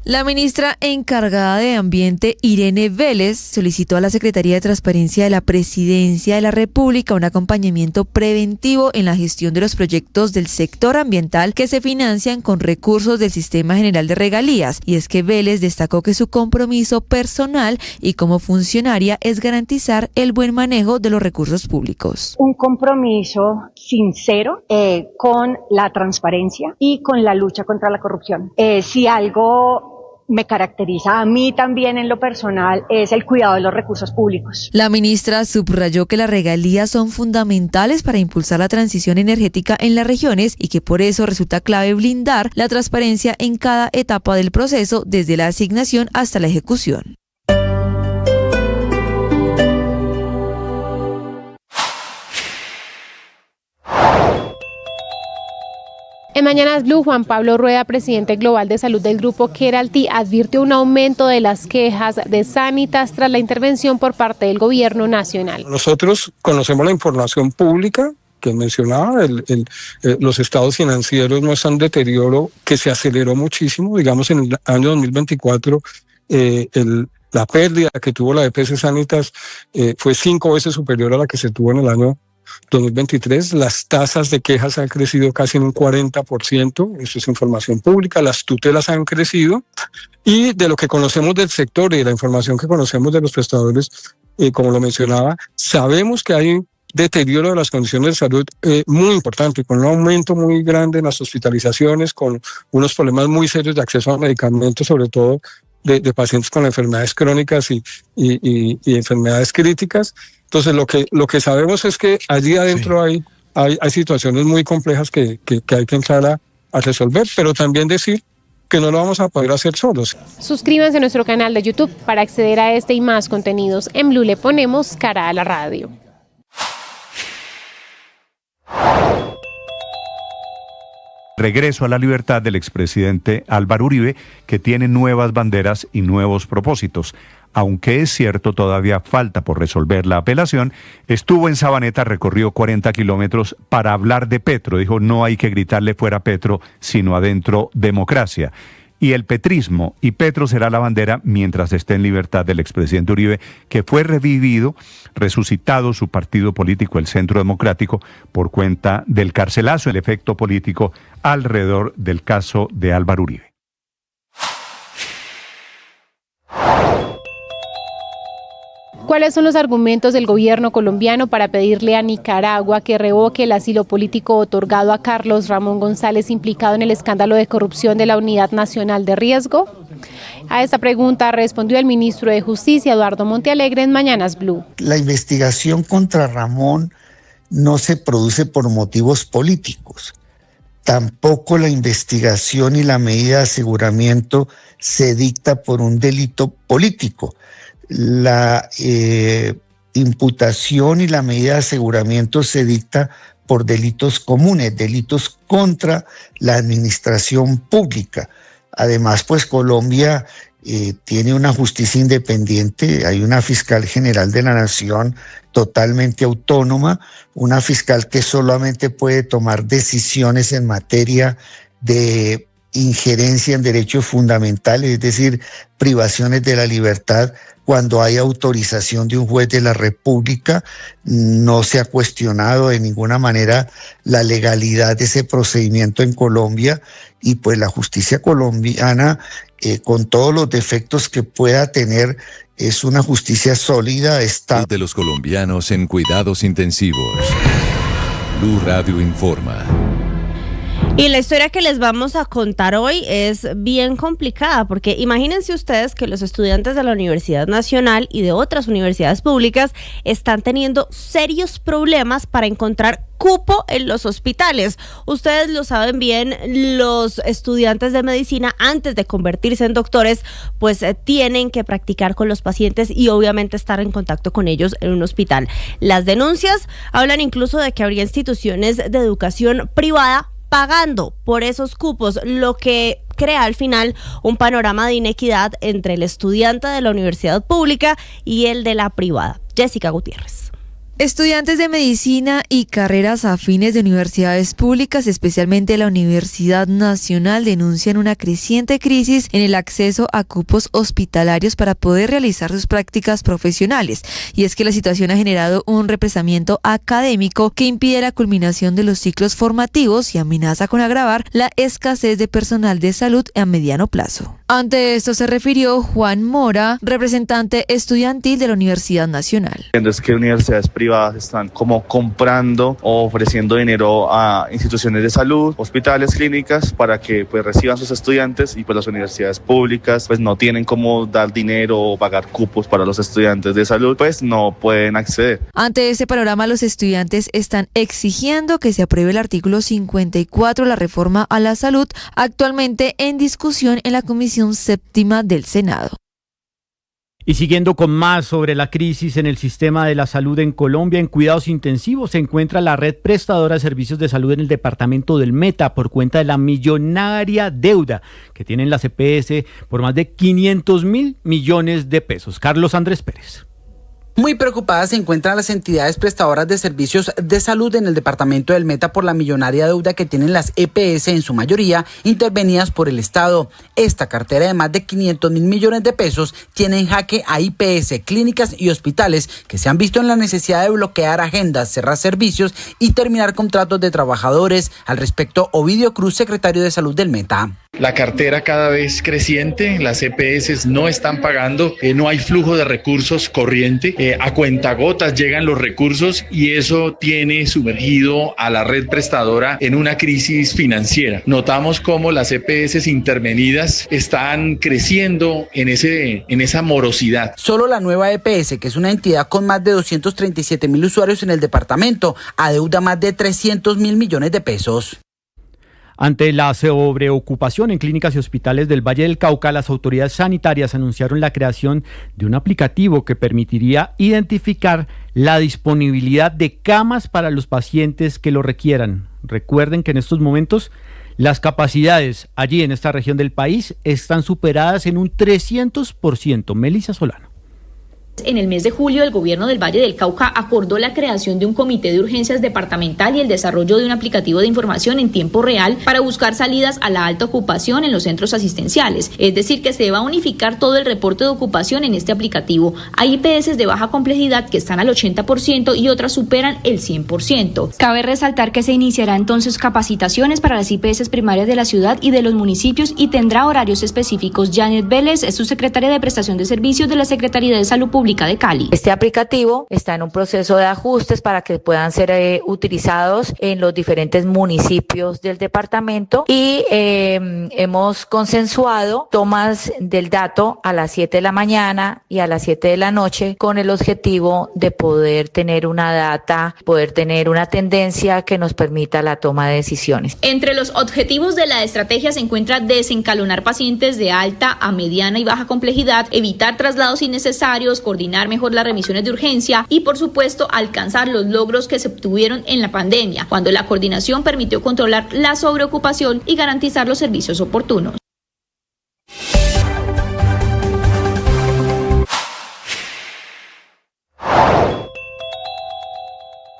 Speaker 8: La ministra encargada de Ambiente, Irene Vélez, solicitó a la Secretaría de Transparencia de la Presidencia de la República un acompañamiento preventivo en la gestión de los proyectos del sector ambiental que se financian con recursos del Sistema General de Regalías. Y es que Vélez destacó que su compromiso personal y como funcionaria es garantizar el buen manejo de los recursos públicos.
Speaker 10: Un compromiso sincero con la transparencia y con la lucha contra la corrupción. Si algo me caracteriza a mí también en lo personal es el cuidado de los recursos públicos.
Speaker 8: La ministra subrayó que las regalías son fundamentales para impulsar la transición energética en las regiones y que por eso resulta clave blindar la transparencia en cada etapa del proceso, desde la asignación hasta la ejecución.
Speaker 20: En Mañanas Blue, Juan Pablo Rueda, presidente global de salud del grupo Keralty, advirtió un aumento de las quejas de Sanitas tras la intervención por parte del gobierno nacional.
Speaker 24: Nosotros conocemos la información pública que mencionaba, los estados financieros muestran deterioro que se aceleró muchísimo. Digamos, en el año 2024 la pérdida que tuvo la EPS Sanitas fue 5 veces superior a la que se tuvo en el año 2023. Las tasas de quejas han crecido casi en un 40%, eso es información pública. Las tutelas han crecido, y de lo que conocemos del sector y de la información que conocemos de los prestadores, como lo mencionaba, sabemos que hay un deterioro de las condiciones de salud muy importante, con un aumento muy grande en las hospitalizaciones, con unos problemas muy serios de acceso a medicamentos, sobre todo de pacientes con enfermedades crónicas y enfermedades críticas. Entonces, lo que sabemos es que allí adentro hay situaciones muy complejas que hay que entrar a resolver, pero también decir que no lo vamos a poder hacer solos.
Speaker 20: Suscríbanse a nuestro canal de YouTube para acceder a este y más contenidos. En Blue le ponemos cara a la radio.
Speaker 18: regreso a la libertad del expresidente Álvaro Uribe, que tiene nuevas banderas y nuevos propósitos. Aunque es cierto, todavía falta por resolver la apelación, estuvo en Sabaneta, recorrió 40 kilómetros para hablar de Petro. Dijo, no hay que gritarle fuera Petro, sino adentro democracia. Y el petrismo y Petro será la bandera mientras esté en libertad del expresidente Uribe, que fue revivido, resucitado su partido político, el Centro Democrático, por cuenta del carcelazo, el efecto político alrededor del caso de Álvaro Uribe.
Speaker 20: ¿Cuáles son los argumentos del gobierno colombiano para pedirle a Nicaragua que revoque el asilo político otorgado a Carlos Ramón González, implicado en el escándalo de corrupción de la Unidad Nacional de Riesgo? A esta pregunta respondió el ministro de Justicia, Eduardo Montealegre, en Mañanas Blue.
Speaker 21: La investigación contra Ramón no se produce por motivos políticos. Tampoco la investigación y la medida de aseguramiento se dicta por un delito político. La imputación y la medida de aseguramiento se dicta por delitos comunes, delitos contra la administración pública. Además, pues Colombia tiene una justicia independiente, hay una fiscal general de la Nación totalmente autónoma, una fiscal que solamente puede tomar decisiones en materia de injerencia en derechos fundamentales, es decir, privaciones de la libertad, cuando hay autorización de un juez de la República. No se ha cuestionado de ninguna manera la legalidad de ese procedimiento en Colombia, y pues la justicia colombiana, con todos los defectos que pueda tener, es una justicia sólida, estable.
Speaker 1: De los colombianos en cuidados intensivos. Blue Radio informa.
Speaker 9: Y la historia que les vamos a contar hoy es bien complicada, porque imagínense ustedes que los estudiantes de la Universidad Nacional y de otras universidades públicas están teniendo serios problemas para encontrar cupo en los hospitales. Ustedes lo saben bien, los estudiantes de medicina, antes de convertirse en doctores, pues tienen que practicar con los pacientes y obviamente estar en contacto con ellos en un hospital. Las denuncias hablan incluso de que habría instituciones de educación privada pagando por esos cupos, lo que crea al final un panorama de inequidad entre el estudiante de la universidad pública y el de la privada. Jessica Gutiérrez.
Speaker 8: Estudiantes de medicina y carreras afines de universidades públicas, especialmente la Universidad Nacional, denuncian una creciente crisis en el acceso a cupos hospitalarios para poder realizar sus prácticas profesionales. Y es que la situación ha generado un represamiento académico que impide la culminación de los ciclos formativos y amenaza con agravar la escasez de personal de salud a mediano plazo. Ante esto se refirió Juan Mora, representante estudiantil de la Universidad Nacional.
Speaker 11: Es que universidades privadas están como comprando o ofreciendo dinero a instituciones de salud, hospitales, clínicas, para que pues reciban sus estudiantes, y pues las universidades públicas pues no tienen cómo dar dinero o pagar cupos para los estudiantes de salud, pues no pueden acceder.
Speaker 8: Ante este panorama, los estudiantes están exigiendo que se apruebe el artículo 54, la reforma a la salud, actualmente en discusión en la Comisión Séptima del Senado.
Speaker 2: Y siguiendo con más sobre la crisis en el sistema de la salud en Colombia, en cuidados intensivos se encuentra la red prestadora de servicios de salud en el departamento del Meta por cuenta de la millonaria deuda que tienen las EPS por más de 500.000 millones de pesos. Carlos Andrés Pérez.
Speaker 12: Muy preocupadas se encuentran las entidades prestadoras de servicios de salud en el departamento del Meta por la millonaria deuda que tienen las EPS, en su mayoría intervenidas por el Estado. Esta cartera de más de 500.000 millones de pesos tiene en jaque a IPS, clínicas y hospitales que se han visto en la necesidad de bloquear agendas, cerrar servicios y terminar contratos de trabajadores. Al respecto, Ovidio Cruz, secretario de Salud del Meta.
Speaker 13: La cartera cada vez creciente, las EPS no están pagando, no hay flujo de recursos corriente, a cuentagotas llegan los recursos y eso tiene sumergido a la red prestadora en una crisis financiera. Notamos cómo las EPS intervenidas están creciendo en esa morosidad.
Speaker 12: Solo la nueva EPS, que es una entidad con más de 237.000 usuarios en el departamento, adeuda más de 300.000 millones de pesos.
Speaker 2: Ante la sobreocupación en clínicas y hospitales del Valle del Cauca, las autoridades sanitarias anunciaron la creación de un aplicativo que permitiría identificar la disponibilidad de camas para los pacientes que lo requieran. Recuerden que en estos momentos Las capacidades allí en esta región del país están superadas en un 300%. Melissa Solano.
Speaker 3: En el mes de julio, el gobierno del Valle del Cauca acordó la creación de un comité de urgencias departamental y el desarrollo de un aplicativo de información en tiempo real para buscar salidas a la alta ocupación en los centros asistenciales. Es decir, que se va a unificar todo el reporte de ocupación en este aplicativo. Hay IPS de baja complejidad que están al 80% y otras superan el 100%. Cabe resaltar que se iniciará entonces capacitaciones para las IPS primarias de la ciudad y de los municipios y tendrá horarios específicos. Janet Vélez es subsecretaria de Prestación de Servicios de la Secretaría de Salud Pública de Cali.
Speaker 14: Este aplicativo está en un proceso de ajustes para que puedan ser utilizados en los diferentes municipios del departamento y hemos consensuado tomas del dato a las 7 de la mañana y a las 7 de la noche con el objetivo de poder tener una data, poder tener una tendencia que nos permita la toma de decisiones.
Speaker 3: Entre los objetivos de la estrategia se encuentra desencalonar pacientes de alta a mediana y baja complejidad, evitar traslados innecesarios, coordinar mejor las remisiones de urgencia y, por supuesto, alcanzar los logros que se obtuvieron en la pandemia, cuando la coordinación permitió controlar la sobreocupación y garantizar los servicios oportunos.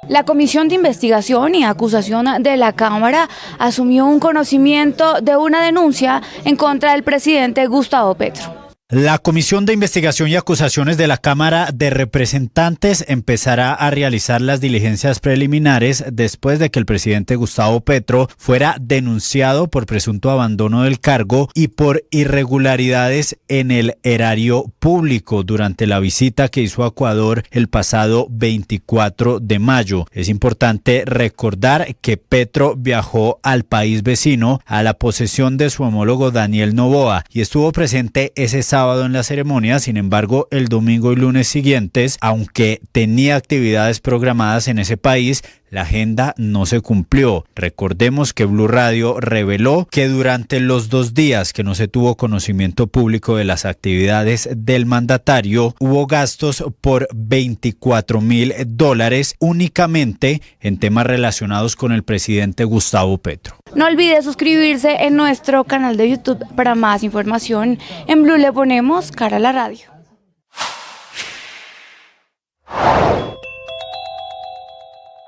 Speaker 16: La Comisión de Investigación y Acusación de la Cámara asumió un conocimiento de una denuncia en contra del presidente Gustavo Petro.
Speaker 17: La Comisión de Investigación y Acusaciones de la Cámara de Representantes empezará a realizar las diligencias preliminares después de que el presidente Gustavo Petro fuera denunciado por presunto abandono del cargo y por irregularidades en el erario público durante la visita que hizo a Ecuador el pasado 24 de mayo. Es importante recordar que Petro viajó al país vecino a la posesión de su homólogo Daniel Noboa y estuvo presente ese sábado en la ceremonia. Sin embargo, el domingo y lunes siguientes, aunque tenía actividades programadas en ese país, la agenda no se cumplió. Recordemos que Blue Radio reveló que durante los 2 días que no se tuvo conocimiento público de las actividades del mandatario, hubo gastos por $24,000 únicamente en temas relacionados con el presidente Gustavo Petro.
Speaker 16: No olvide suscribirse en nuestro canal de YouTube para más información. En Blue le ponemos cara a la radio.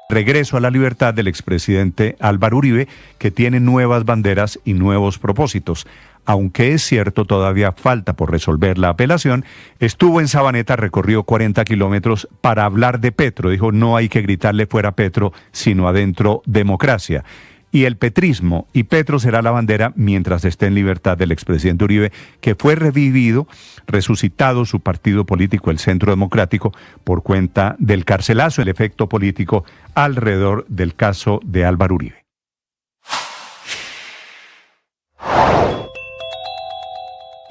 Speaker 18: Regreso a la libertad del expresidente Álvaro Uribe, que tiene nuevas banderas y nuevos propósitos. Aunque es cierto, todavía falta por resolver la apelación, estuvo en Sabaneta, recorrió 40 kilómetros para hablar de Petro. Dijo, no hay que gritarle fuera Petro, sino adentro democracia. Y el petrismo y Petro será la bandera mientras esté en libertad del expresidente Uribe, que fue revivido, resucitado su partido político, el Centro Democrático, por cuenta del carcelazo, el efecto político alrededor del caso de Álvaro Uribe.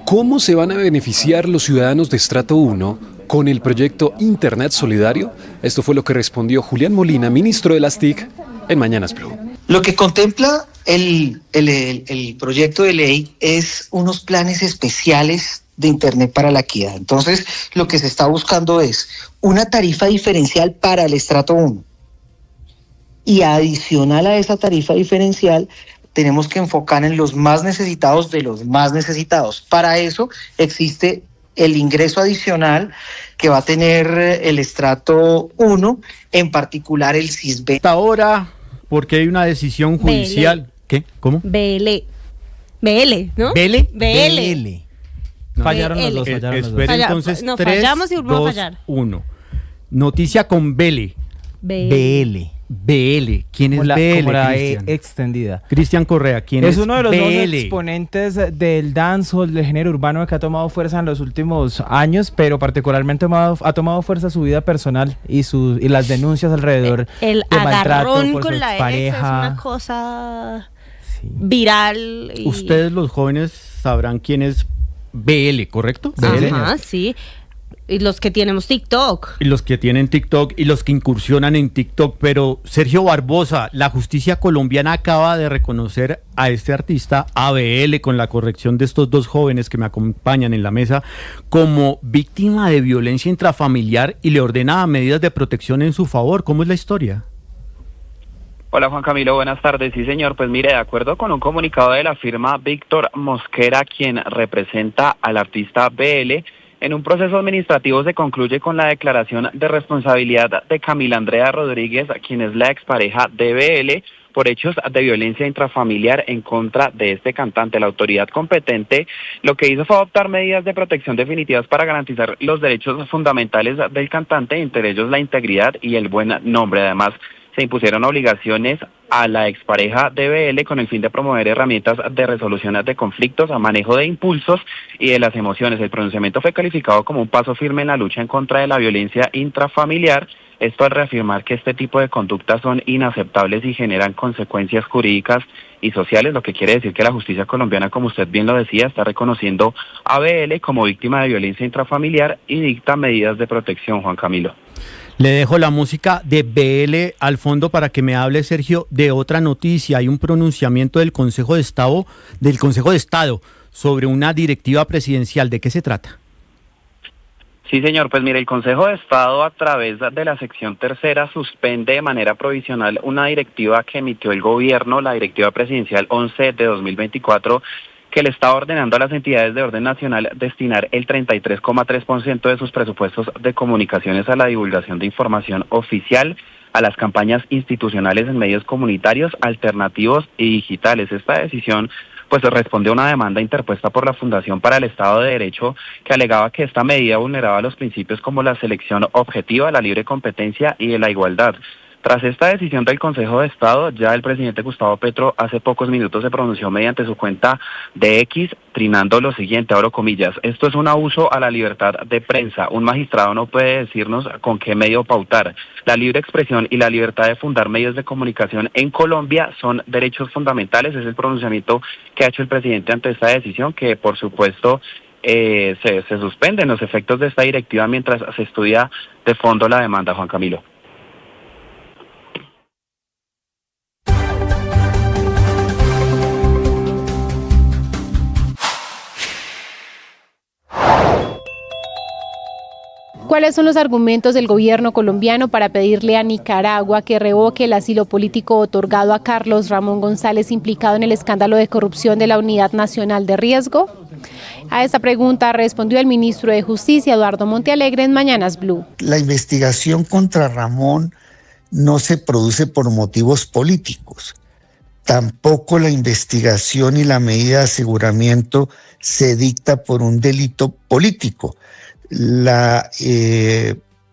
Speaker 22: ¿Cómo se van a beneficiar los ciudadanos de estrato 1 con el proyecto Internet Solidario? Esto fue lo que respondió Julián Molina, ministro de las TIC, en Mañanas Blue.
Speaker 23: Lo que contempla el proyecto de ley es unos planes especiales de Internet para la equidad. Entonces, lo que se está buscando es una tarifa diferencial para el estrato 1. Y adicional a esa tarifa diferencial, tenemos que enfocar en los más necesitados de los más necesitados. Para eso existe el ingreso adicional que va a tener el estrato 1, en particular el CISBEN.
Speaker 2: Hasta ahora, porque hay una decisión judicial. ¿Qué? ¿Cómo?
Speaker 9: BL, ¿no?
Speaker 2: BL.
Speaker 9: No.
Speaker 25: Fallaron los dos.
Speaker 2: Espera, entonces,
Speaker 9: no,
Speaker 2: 3,
Speaker 9: fallamos y volvemos a
Speaker 2: 2,
Speaker 9: fallar.
Speaker 2: 1. Noticia con BL. BL. ¿Quién es BL?
Speaker 25: Como la E extendida.
Speaker 2: Cristian Correa, ¿quién es?
Speaker 25: Es uno de los
Speaker 2: BL?
Speaker 25: nuevos exponentes del dancehall, del género urbano, que ha tomado fuerza en los últimos años, pero particularmente ha tomado fuerza su vida personal y las denuncias alrededor
Speaker 9: el
Speaker 25: de maltrato
Speaker 9: agarrón
Speaker 25: por
Speaker 9: con
Speaker 25: su
Speaker 9: la
Speaker 25: expareja.
Speaker 9: ex es una cosa viral.
Speaker 2: Ustedes, los jóvenes, sabrán quién es BL, ¿correcto?
Speaker 9: Ajá, sí. Y los que tenemos TikTok.
Speaker 2: Y los que tienen TikTok y los que incursionan en TikTok. Pero Sergio Barbosa, la justicia colombiana acaba de reconocer a este artista, ABL, con la corrección de estos 2 jóvenes que me acompañan en la mesa, como víctima de violencia intrafamiliar y le ordena medidas de protección en su favor. ¿Cómo es la historia?
Speaker 4: Hola Juan Camilo, buenas tardes. Sí señor, pues mire, de acuerdo con un comunicado de la firma Víctor Mosquera, quien representa al artista BL, en un proceso administrativo se concluye con la declaración de responsabilidad de Camila Andrea Rodríguez, quien es la expareja de BL, por hechos de violencia intrafamiliar en contra de este cantante. La autoridad competente lo que hizo fue adoptar medidas de protección definitivas para garantizar los derechos fundamentales del cantante, entre ellos la integridad y el buen nombre. Además, se impusieron obligaciones a la expareja de BL con el fin de promover herramientas de resolución de conflictos, a manejo de impulsos y de las emociones. El pronunciamiento fue calificado como un paso firme en la lucha en contra de la violencia intrafamiliar. Esto al reafirmar que este tipo de conductas son inaceptables y generan consecuencias jurídicas y sociales, lo que quiere decir que la justicia colombiana, como usted bien lo decía, está reconociendo a BL como víctima de violencia intrafamiliar y dicta medidas de protección, Juan Camilo.
Speaker 2: Le dejo la música de BL al fondo para que me hable, Sergio, de otra noticia. Hay un pronunciamiento del Consejo de Estado sobre una directiva presidencial. ¿De qué se trata?
Speaker 4: Sí, señor. Pues mire, el Consejo de Estado, a través de la sección tercera, suspende de manera provisional una directiva que emitió el gobierno, la directiva presidencial 11 de 2024, que le está ordenando a las entidades de orden nacional destinar el 33,3% de sus presupuestos de comunicaciones a la divulgación de información oficial, a las campañas institucionales en medios comunitarios, alternativos y digitales. Esta decisión pues responde a una demanda interpuesta por la Fundación para el Estado de Derecho, que alegaba que esta medida vulneraba los principios como la selección objetiva, la libre competencia y de la igualdad. Tras esta decisión del Consejo de Estado, ya el presidente Gustavo Petro hace pocos minutos se pronunció mediante su cuenta de X, trinando lo siguiente, abro comillas: esto es un abuso a la libertad de prensa. Un magistrado no puede decirnos con qué medio pautar. La libre expresión y la libertad de fundar medios de comunicación en Colombia son derechos fundamentales. Es el pronunciamiento que ha hecho el presidente ante esta decisión, que por supuesto se suspenden los efectos de esta directiva mientras se estudia de fondo la demanda, Juan Camilo.
Speaker 20: ¿Cuáles son los argumentos del gobierno colombiano para pedirle a Nicaragua que revoque el asilo político otorgado a Carlos Ramón González, implicado en el escándalo de corrupción de la Unidad Nacional de Riesgo? A esta pregunta respondió el ministro de Justicia, Eduardo Montealegre, en Mañanas Blue.
Speaker 21: La investigación contra Ramón no se produce por motivos políticos. Tampoco la investigación y la medida de aseguramiento se dicta por un delito político. La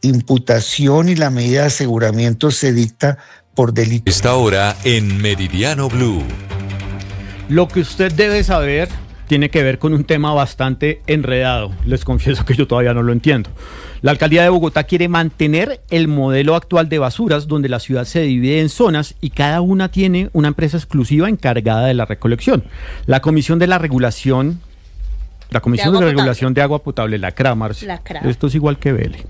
Speaker 21: imputación y la medida de aseguramiento se dicta por delito.
Speaker 1: Esta hora en Meridiano Blue.
Speaker 2: Lo que usted debe saber tiene que ver con un tema bastante enredado. Les confieso que yo todavía no lo entiendo. La alcaldía de Bogotá quiere mantener el modelo actual de basuras, donde la ciudad se divide en zonas y cada una tiene una empresa exclusiva encargada de la recolección. La Comisión de Regulación de Agua Potable, la CRAMAR, esto es igual que Vélez,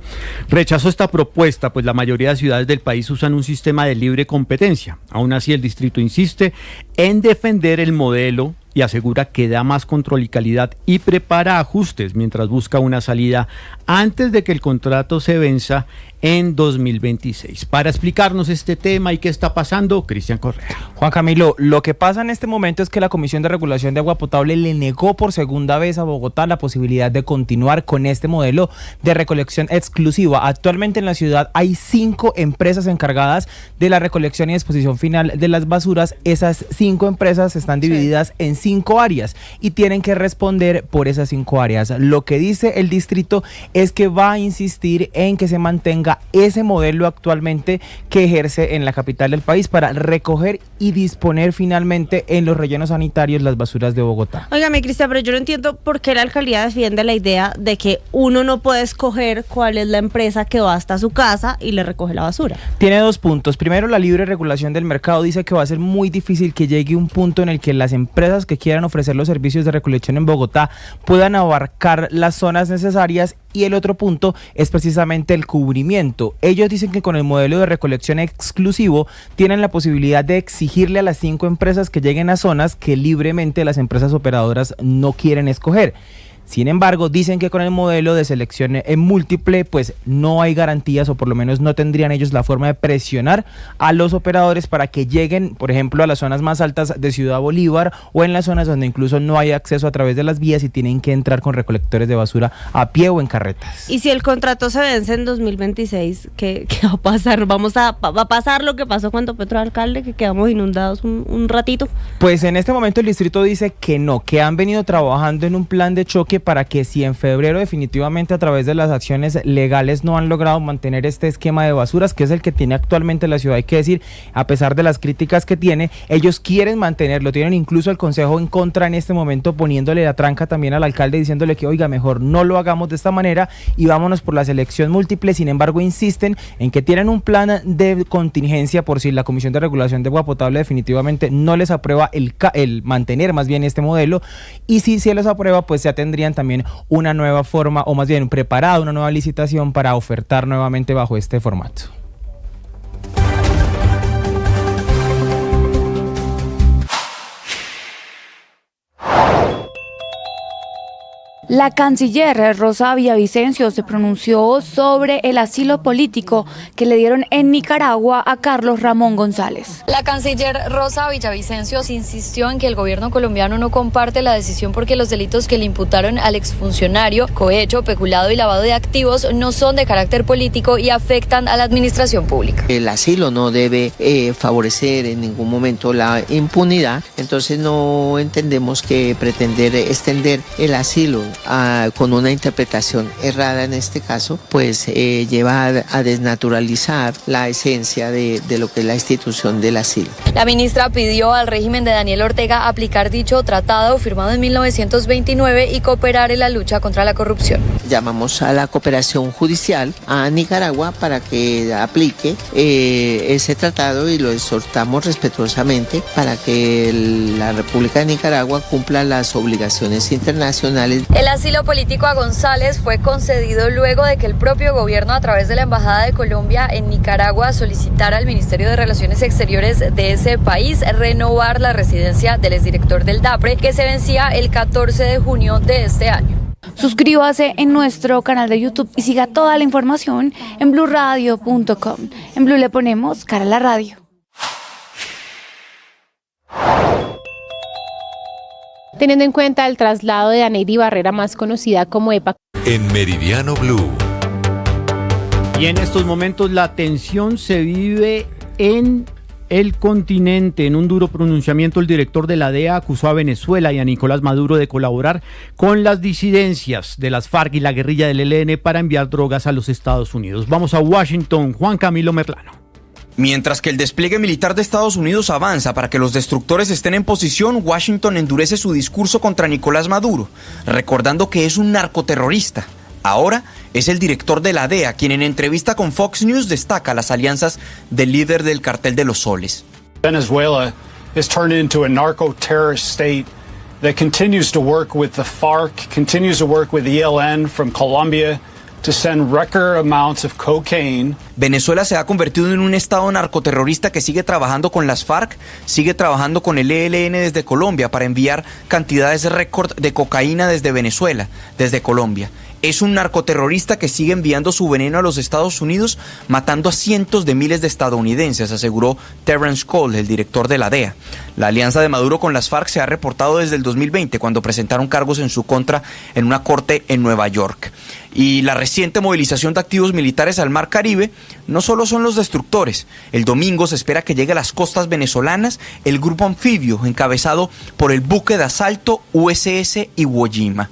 Speaker 2: rechazó esta propuesta, pues la mayoría de ciudades del país usan un sistema de libre competencia. Aún así, el distrito insiste en defender el modelo y asegura que da más control y calidad y prepara ajustes mientras busca una salida antes de que el contrato se venza en 2026. Para explicarnos este tema y qué está pasando, Cristian Correa.
Speaker 25: Juan Camilo, lo que pasa en este momento es que la Comisión de Regulación de Agua Potable le negó por segunda vez a Bogotá la posibilidad de continuar con este modelo de recolección exclusiva. Actualmente en la ciudad hay 5 empresas encargadas de la recolección y disposición final de las basuras. Esas 5 empresas están divididas en 5 áreas y tienen que responder por esas 5 áreas. Lo que dice el distrito es que va a insistir en que se mantenga ese modelo actualmente que ejerce en la capital del país para recoger y disponer finalmente en los rellenos sanitarios las basuras de Bogotá.
Speaker 9: Óigame, Cristian, pero yo no entiendo por qué la alcaldía defiende la idea de que uno no puede escoger cuál es la empresa que va hasta su casa y le recoge la basura.
Speaker 25: Tiene 2 puntos. Primero, la libre regulación del mercado dice que va a ser muy difícil que llegue un punto en el que las empresas que quieran ofrecer los servicios de recolección en Bogotá puedan abarcar las zonas necesarias. Y el otro punto es precisamente el cubrimiento. Ellos dicen que con el modelo de recolección exclusivo tienen la posibilidad de exigirle a las 5 empresas que lleguen a zonas que libremente las empresas operadoras no quieren escoger. Sin embargo, dicen que con el modelo de selección en múltiple, pues no hay garantías, o por lo menos no tendrían ellos la forma de presionar a los operadores para que lleguen, por ejemplo, a las zonas más altas de Ciudad Bolívar o en las zonas donde incluso no hay acceso a través de las vías y tienen que entrar con recolectores de basura a pie o en carretas.
Speaker 9: Y si el contrato se vence en 2026, ¿qué va a pasar? ¿Va a pasar lo que pasó cuando Petro era alcalde, que quedamos inundados un ratito?
Speaker 25: Pues en este momento el distrito dice que no, que han venido trabajando en un plan de choque para que si en febrero definitivamente a través de las acciones legales no han logrado mantener este esquema de basuras, que es el que tiene actualmente la ciudad, hay que decir, a pesar de las críticas que tiene, ellos quieren mantenerlo, tienen incluso el consejo en contra en este momento, poniéndole la tranca también al alcalde, diciéndole que oiga, mejor no lo hagamos de esta manera y vámonos por la selección múltiple. Sin embargo, insisten en que tienen un plan de contingencia por si la Comisión de Regulación de Agua Potable definitivamente no les aprueba el mantener más bien este modelo, y si se les aprueba, pues ya tendrían también una nueva forma, o más bien preparada una nueva licitación para ofertar nuevamente bajo este formato.
Speaker 16: La canciller Rosa Villavicencio se pronunció sobre el asilo político que le dieron en Nicaragua a Carlos Ramón González.
Speaker 5: La canciller Rosa Villavicencio insistió en que el gobierno colombiano no comparte la decisión porque los delitos que le imputaron al exfuncionario, cohecho, peculado y lavado de activos, no son de carácter político y afectan a la administración pública.
Speaker 6: El asilo no debe favorecer en ningún momento la impunidad, entonces no entendemos que pretender extender el asilo con una interpretación errada en este caso, pues lleva a desnaturalizar la esencia de lo que es la institución del asilo.
Speaker 5: La ministra pidió al régimen de Daniel Ortega aplicar dicho tratado firmado en 1929 y cooperar en la lucha contra la corrupción.
Speaker 6: Llamamos a la cooperación judicial a Nicaragua para que aplique ese tratado y lo exhortamos respetuosamente para que la República de Nicaragua cumpla las obligaciones internacionales.
Speaker 5: El asilo político a González fue concedido luego de que el propio gobierno, a través de la Embajada de Colombia en Nicaragua, solicitara al Ministerio de Relaciones Exteriores de ese país renovar la residencia del exdirector del DAPRE, que se vencía el 14 de junio de este año.
Speaker 16: Suscríbase en nuestro canal de YouTube y siga toda la información en bluradio.com. En Blue le ponemos cara a la radio.
Speaker 20: Teniendo en cuenta el traslado de Daneidy Barrera, más conocida como EPA.
Speaker 1: En Meridiano Blue.
Speaker 2: Y en estos momentos la tensión se vive en el continente. En un duro pronunciamiento, el director de la DEA acusó a Venezuela y a Nicolás Maduro de colaborar con las disidencias de las FARC y la guerrilla del ELN para enviar drogas a los Estados Unidos. Vamos a Washington, Juan Camilo Merlano.
Speaker 7: Mientras que el despliegue militar de Estados Unidos avanza para que los destructores estén en posición, Washington endurece su discurso contra Nicolás Maduro, recordando que es un narcoterrorista. Ahora es el director de la DEA quien en entrevista con Fox News destaca las alianzas del líder del cartel de los soles.
Speaker 15: Venezuela is turned into a narco-terrorist state that continues to work with the FARC, continues to work with the ELN from Colombia, to send record amounts of cocaine.
Speaker 7: Venezuela se ha convertido en un estado narcoterrorista que sigue trabajando con las FARC, sigue trabajando con el ELN desde Colombia para enviar cantidades récord de cocaína desde Venezuela, desde Colombia. Es un narcoterrorista que sigue enviando su veneno a los Estados Unidos, matando a cientos de miles de estadounidenses, aseguró Terrence Cole, el director de la DEA. La alianza de Maduro con las FARC se ha reportado desde el 2020, cuando presentaron cargos en su contra en una corte en Nueva York. Y la reciente movilización de activos militares al Mar Caribe no solo son los destructores. El domingo se espera que llegue a las costas venezolanas el grupo anfibio encabezado por el buque de asalto USS Iwo Jima.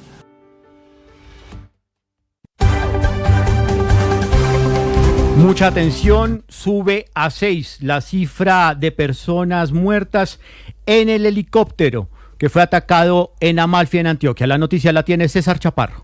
Speaker 2: Mucha atención, sube a 6 la cifra de personas muertas en el helicóptero que fue atacado en Amalfi, en Antioquia. La noticia la tiene César Chaparro.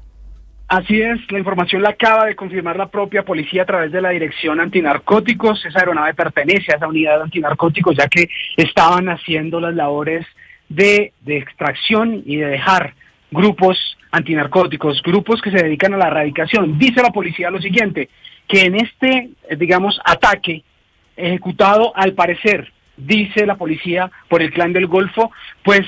Speaker 19: Así es, la información la acaba de confirmar la propia policía a través de la Dirección Antinarcóticos. Esa aeronave pertenece a esa unidad de antinarcóticos, ya que estaban haciendo las labores de extracción y de dejar grupos antinarcóticos, grupos que se dedican a la erradicación. Dice la policía lo siguiente, que en este, ataque ejecutado, al parecer, dice la policía, por el Clan del Golfo, pues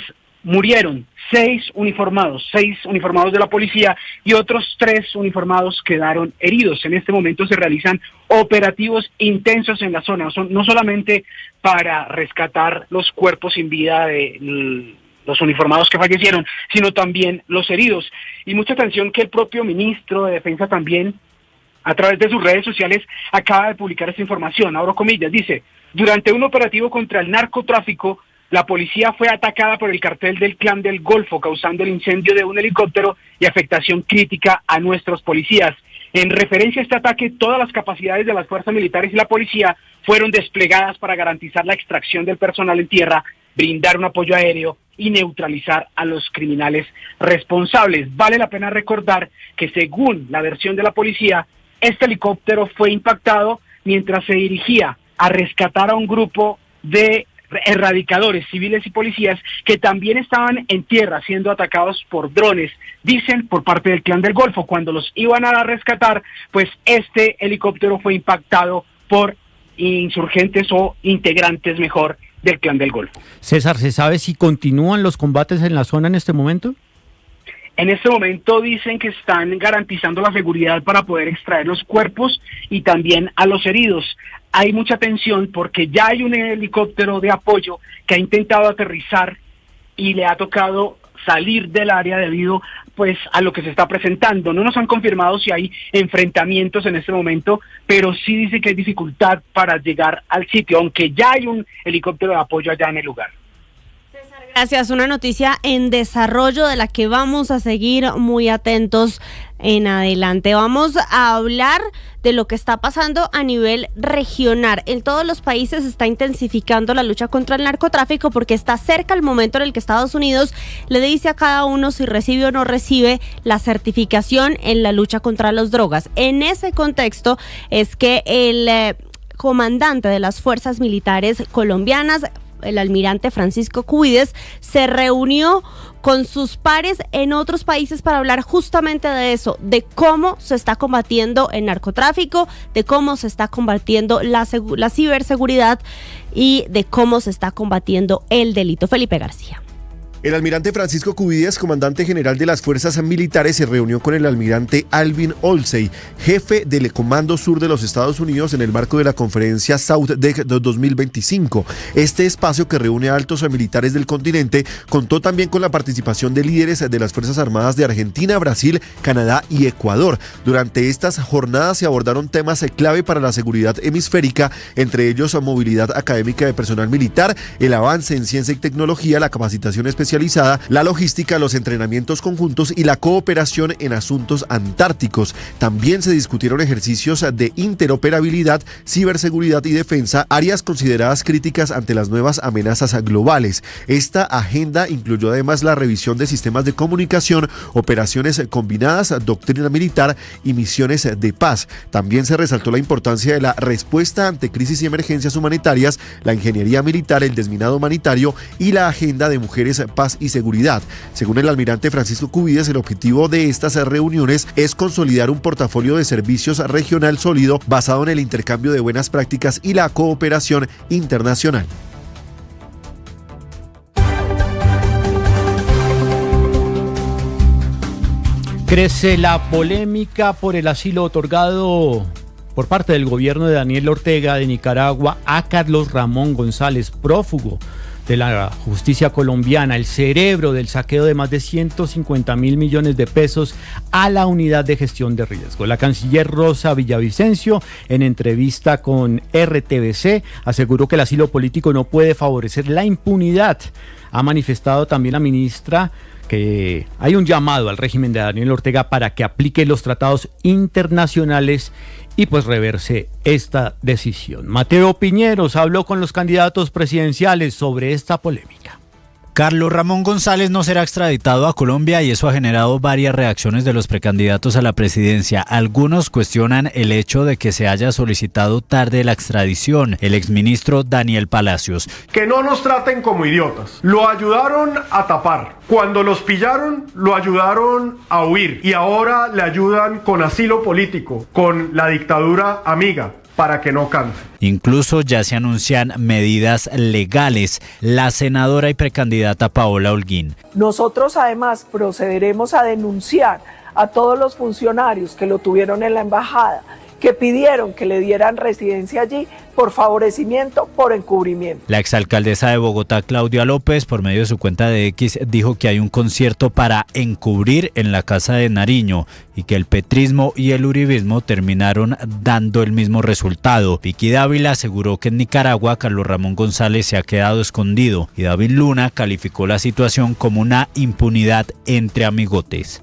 Speaker 19: murieron 6 uniformados de la policía y otros 3 uniformados quedaron heridos. En este momento se realizan operativos intensos en la zona, no solamente para rescatar los cuerpos sin vida de los uniformados que fallecieron, sino también los heridos. Y mucha atención que el propio ministro de Defensa también, a través de sus redes sociales, acaba de publicar esta información. Abro comillas, dice: durante un operativo contra el narcotráfico, la policía fue atacada por el cartel del Clan del Golfo, causando el incendio de un helicóptero y afectación crítica a nuestros policías. En referencia a este ataque, todas las capacidades de las fuerzas militares y la policía fueron desplegadas para garantizar la extracción del personal en tierra, brindar un apoyo aéreo y neutralizar a los criminales responsables. Vale la pena recordar que, según la versión de la policía, este helicóptero fue impactado mientras se dirigía a rescatar a un grupo de erradicadores civiles y policías que también estaban en tierra siendo atacados por drones, dicen por parte del Clan del Golfo. Cuando los iban a rescatar, pues este helicóptero fue impactado por insurgentes o integrantes, mejor, del Clan del Golfo.
Speaker 2: César, ¿se sabe si continúan los combates en la zona en este momento?
Speaker 19: En este momento dicen que están garantizando la seguridad para poder extraer los cuerpos y también a los heridos. Hay mucha tensión porque ya hay un helicóptero de apoyo que ha intentado aterrizar y le ha tocado salir del área debido pues a lo que se está presentando. No nos han confirmado si hay enfrentamientos en este momento, pero sí dice que hay dificultad para llegar al sitio, aunque ya hay un helicóptero de apoyo allá en el lugar.
Speaker 9: Gracias, una noticia en desarrollo de la que vamos a seguir muy atentos en adelante. Vamos a hablar de lo que está pasando a nivel regional. En todos los países se está intensificando la lucha contra el narcotráfico porque está cerca el momento en el que Estados Unidos le dice a cada uno si recibe o no recibe la certificación en la lucha contra las drogas. En ese contexto es que el comandante de las fuerzas militares colombianas, el almirante Francisco Cubides, se reunió con sus pares en otros países para hablar justamente de eso, de cómo se está combatiendo el narcotráfico, de cómo se está combatiendo la ciberseguridad y de cómo se está combatiendo el delito. Felipe García.
Speaker 8: El almirante Francisco Cubides, comandante general de las fuerzas militares, se reunió con el almirante Alvin Olsey, jefe del Comando Sur de los Estados Unidos, en el marco de la conferencia SAUTDEC 2025. Este espacio, que reúne a altos militares del continente, contó también con la participación de líderes de las Fuerzas Armadas de Argentina, Brasil, Canadá y Ecuador. Durante estas jornadas se abordaron temas clave para la seguridad hemisférica, entre ellos movilidad académica de personal militar, el avance en ciencia y tecnología, la capacitación especializada, la logística, los entrenamientos conjuntos y la cooperación en asuntos antárticos. También se discutieron ejercicios de interoperabilidad, ciberseguridad y defensa, áreas consideradas críticas ante las nuevas amenazas globales. Esta agenda incluyó además la revisión de sistemas de comunicación, operaciones combinadas, doctrina militar y misiones de paz. También se resaltó la importancia de la respuesta ante crisis y emergencias humanitarias, la ingeniería militar, el desminado humanitario y la agenda de mujeres, paz y seguridad. Según el almirante Francisco Cubides, el objetivo de estas reuniones es consolidar un portafolio de servicios regional sólido basado en el intercambio de buenas prácticas y la cooperación internacional.
Speaker 2: Crece la polémica por el asilo otorgado por parte del gobierno de Daniel Ortega de Nicaragua a Carlos Ramón González, prófugo de la justicia colombiana, el cerebro del saqueo de más de 150 mil millones de pesos a la unidad de gestión de riesgo. La canciller Rosa Villavicencio, en entrevista con RTBC, aseguró que el asilo político no puede favorecer la impunidad. Ha manifestado también la ministra que hay un llamado al régimen de Daniel Ortega para que aplique los tratados internacionales y pues reverse esta decisión. Mateo Piñeros habló con los candidatos presidenciales sobre esta polémica.
Speaker 17: Carlos Ramón González no será extraditado a Colombia y eso ha generado varias reacciones de los precandidatos a la presidencia. Algunos cuestionan el hecho de que se haya solicitado tarde la extradición. El exministro Daniel Palacios.
Speaker 10: Que no nos traten como idiotas. Lo ayudaron a tapar. Cuando los pillaron, lo ayudaron a huir. Y ahora le ayudan con asilo político, con la dictadura amiga. para que no canse.
Speaker 17: Incluso ya se anuncian medidas legales. La senadora y precandidata Paola Holguín.
Speaker 11: Nosotros además procederemos a denunciar a todos los funcionarios que lo tuvieron en la embajada, que pidieron que le dieran residencia allí por favorecimiento, por encubrimiento.
Speaker 17: La exalcaldesa de Bogotá, Claudia López, por medio de su cuenta de X, dijo que hay un concierto para encubrir en la Casa de Nariño y que el petrismo y el uribismo terminaron dando el mismo resultado. Vicky Dávila aseguró que en Nicaragua Carlos Ramón González se ha quedado escondido y David Luna calificó la situación como una impunidad entre amigotes.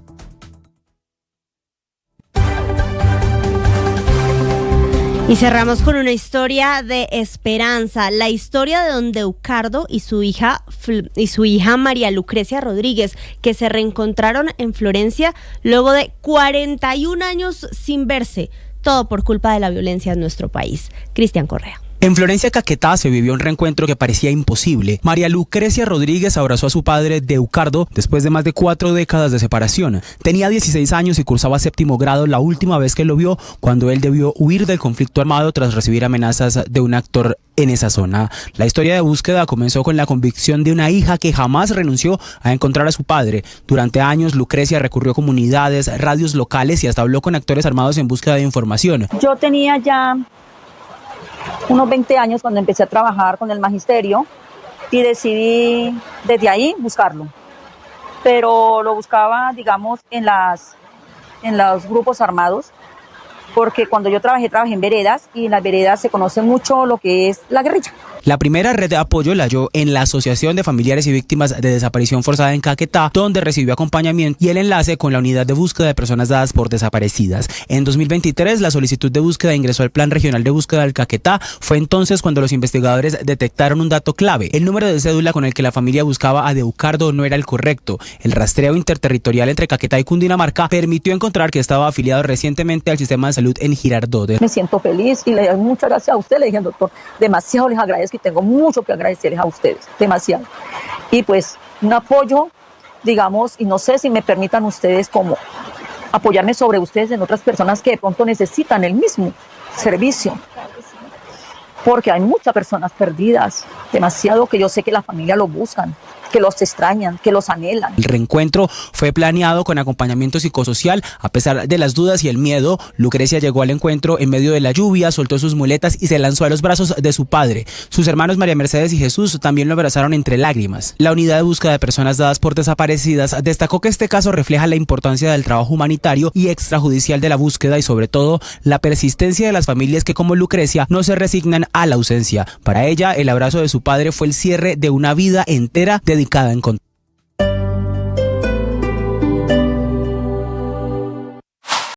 Speaker 9: Y cerramos con una historia de esperanza, la historia de don Deucardo y su hija María Lucrecia Rodríguez, que se reencontraron en Florencia luego de 41 años sin verse, todo por culpa de la violencia en nuestro país. Cristian Correa.
Speaker 12: En Florencia, Caquetá, se vivió un reencuentro que parecía imposible. María Lucrecia Rodríguez abrazó a su padre Deucardo después de más de 4 décadas de separación. Tenía 16 años y cursaba 7º grado la última vez que lo vio, cuando él debió huir del conflicto armado tras recibir amenazas de un actor en esa zona. La historia de búsqueda comenzó con la convicción de una hija que jamás renunció a encontrar a su padre. Durante años, Lucrecia recurrió a comunidades, radios locales y hasta habló con actores armados en búsqueda de información.
Speaker 13: Yo tenía ya unos 20 años cuando empecé a trabajar con el magisterio y decidí desde ahí buscarlo. Pero lo buscaba, digamos, en los grupos armados, porque cuando yo trabajé en veredas, y en las veredas se conoce mucho lo que es la guerrilla.
Speaker 12: La primera red de apoyo la halló en la Asociación de Familiares y Víctimas de Desaparición Forzada en Caquetá, donde recibió acompañamiento y el enlace con la Unidad de Búsqueda de Personas Dadas por Desaparecidas. En 2023, la solicitud de búsqueda ingresó al Plan Regional de Búsqueda del Caquetá. Fue entonces cuando los investigadores detectaron un dato clave. El número de cédula con el que la familia buscaba a Deucardo no era el correcto. El rastreo interterritorial entre Caquetá y Cundinamarca permitió encontrar que estaba afiliado recientemente al sistema de salud en Girardot.
Speaker 13: Me siento feliz y le doy muchas gracias a usted. Le dije, doctor, demasiado les agradezco y tengo mucho que agradecerles a ustedes, demasiado. Y pues un apoyo, digamos, y no sé si me permitan ustedes como apoyarme sobre ustedes en otras personas que de pronto necesitan el mismo servicio. Porque hay muchas personas perdidas, demasiado, que yo sé que la familia lo buscan, que los extrañan, que los anhelan.
Speaker 12: El reencuentro fue planeado con acompañamiento psicosocial. A pesar de las dudas y el miedo, Lucrecia llegó al encuentro en medio de la lluvia, soltó sus muletas y se lanzó a los brazos de su padre. Sus hermanos María Mercedes y Jesús también lo abrazaron entre lágrimas. La Unidad de Búsqueda de Personas Dadas por Desaparecidas destacó que este caso refleja la importancia del trabajo humanitario y extrajudicial de la búsqueda y sobre todo la persistencia de las familias que, como Lucrecia, no se resignan a la ausencia. Para ella, el abrazo de su padre fue el cierre de una vida entera dedicada a encontrar.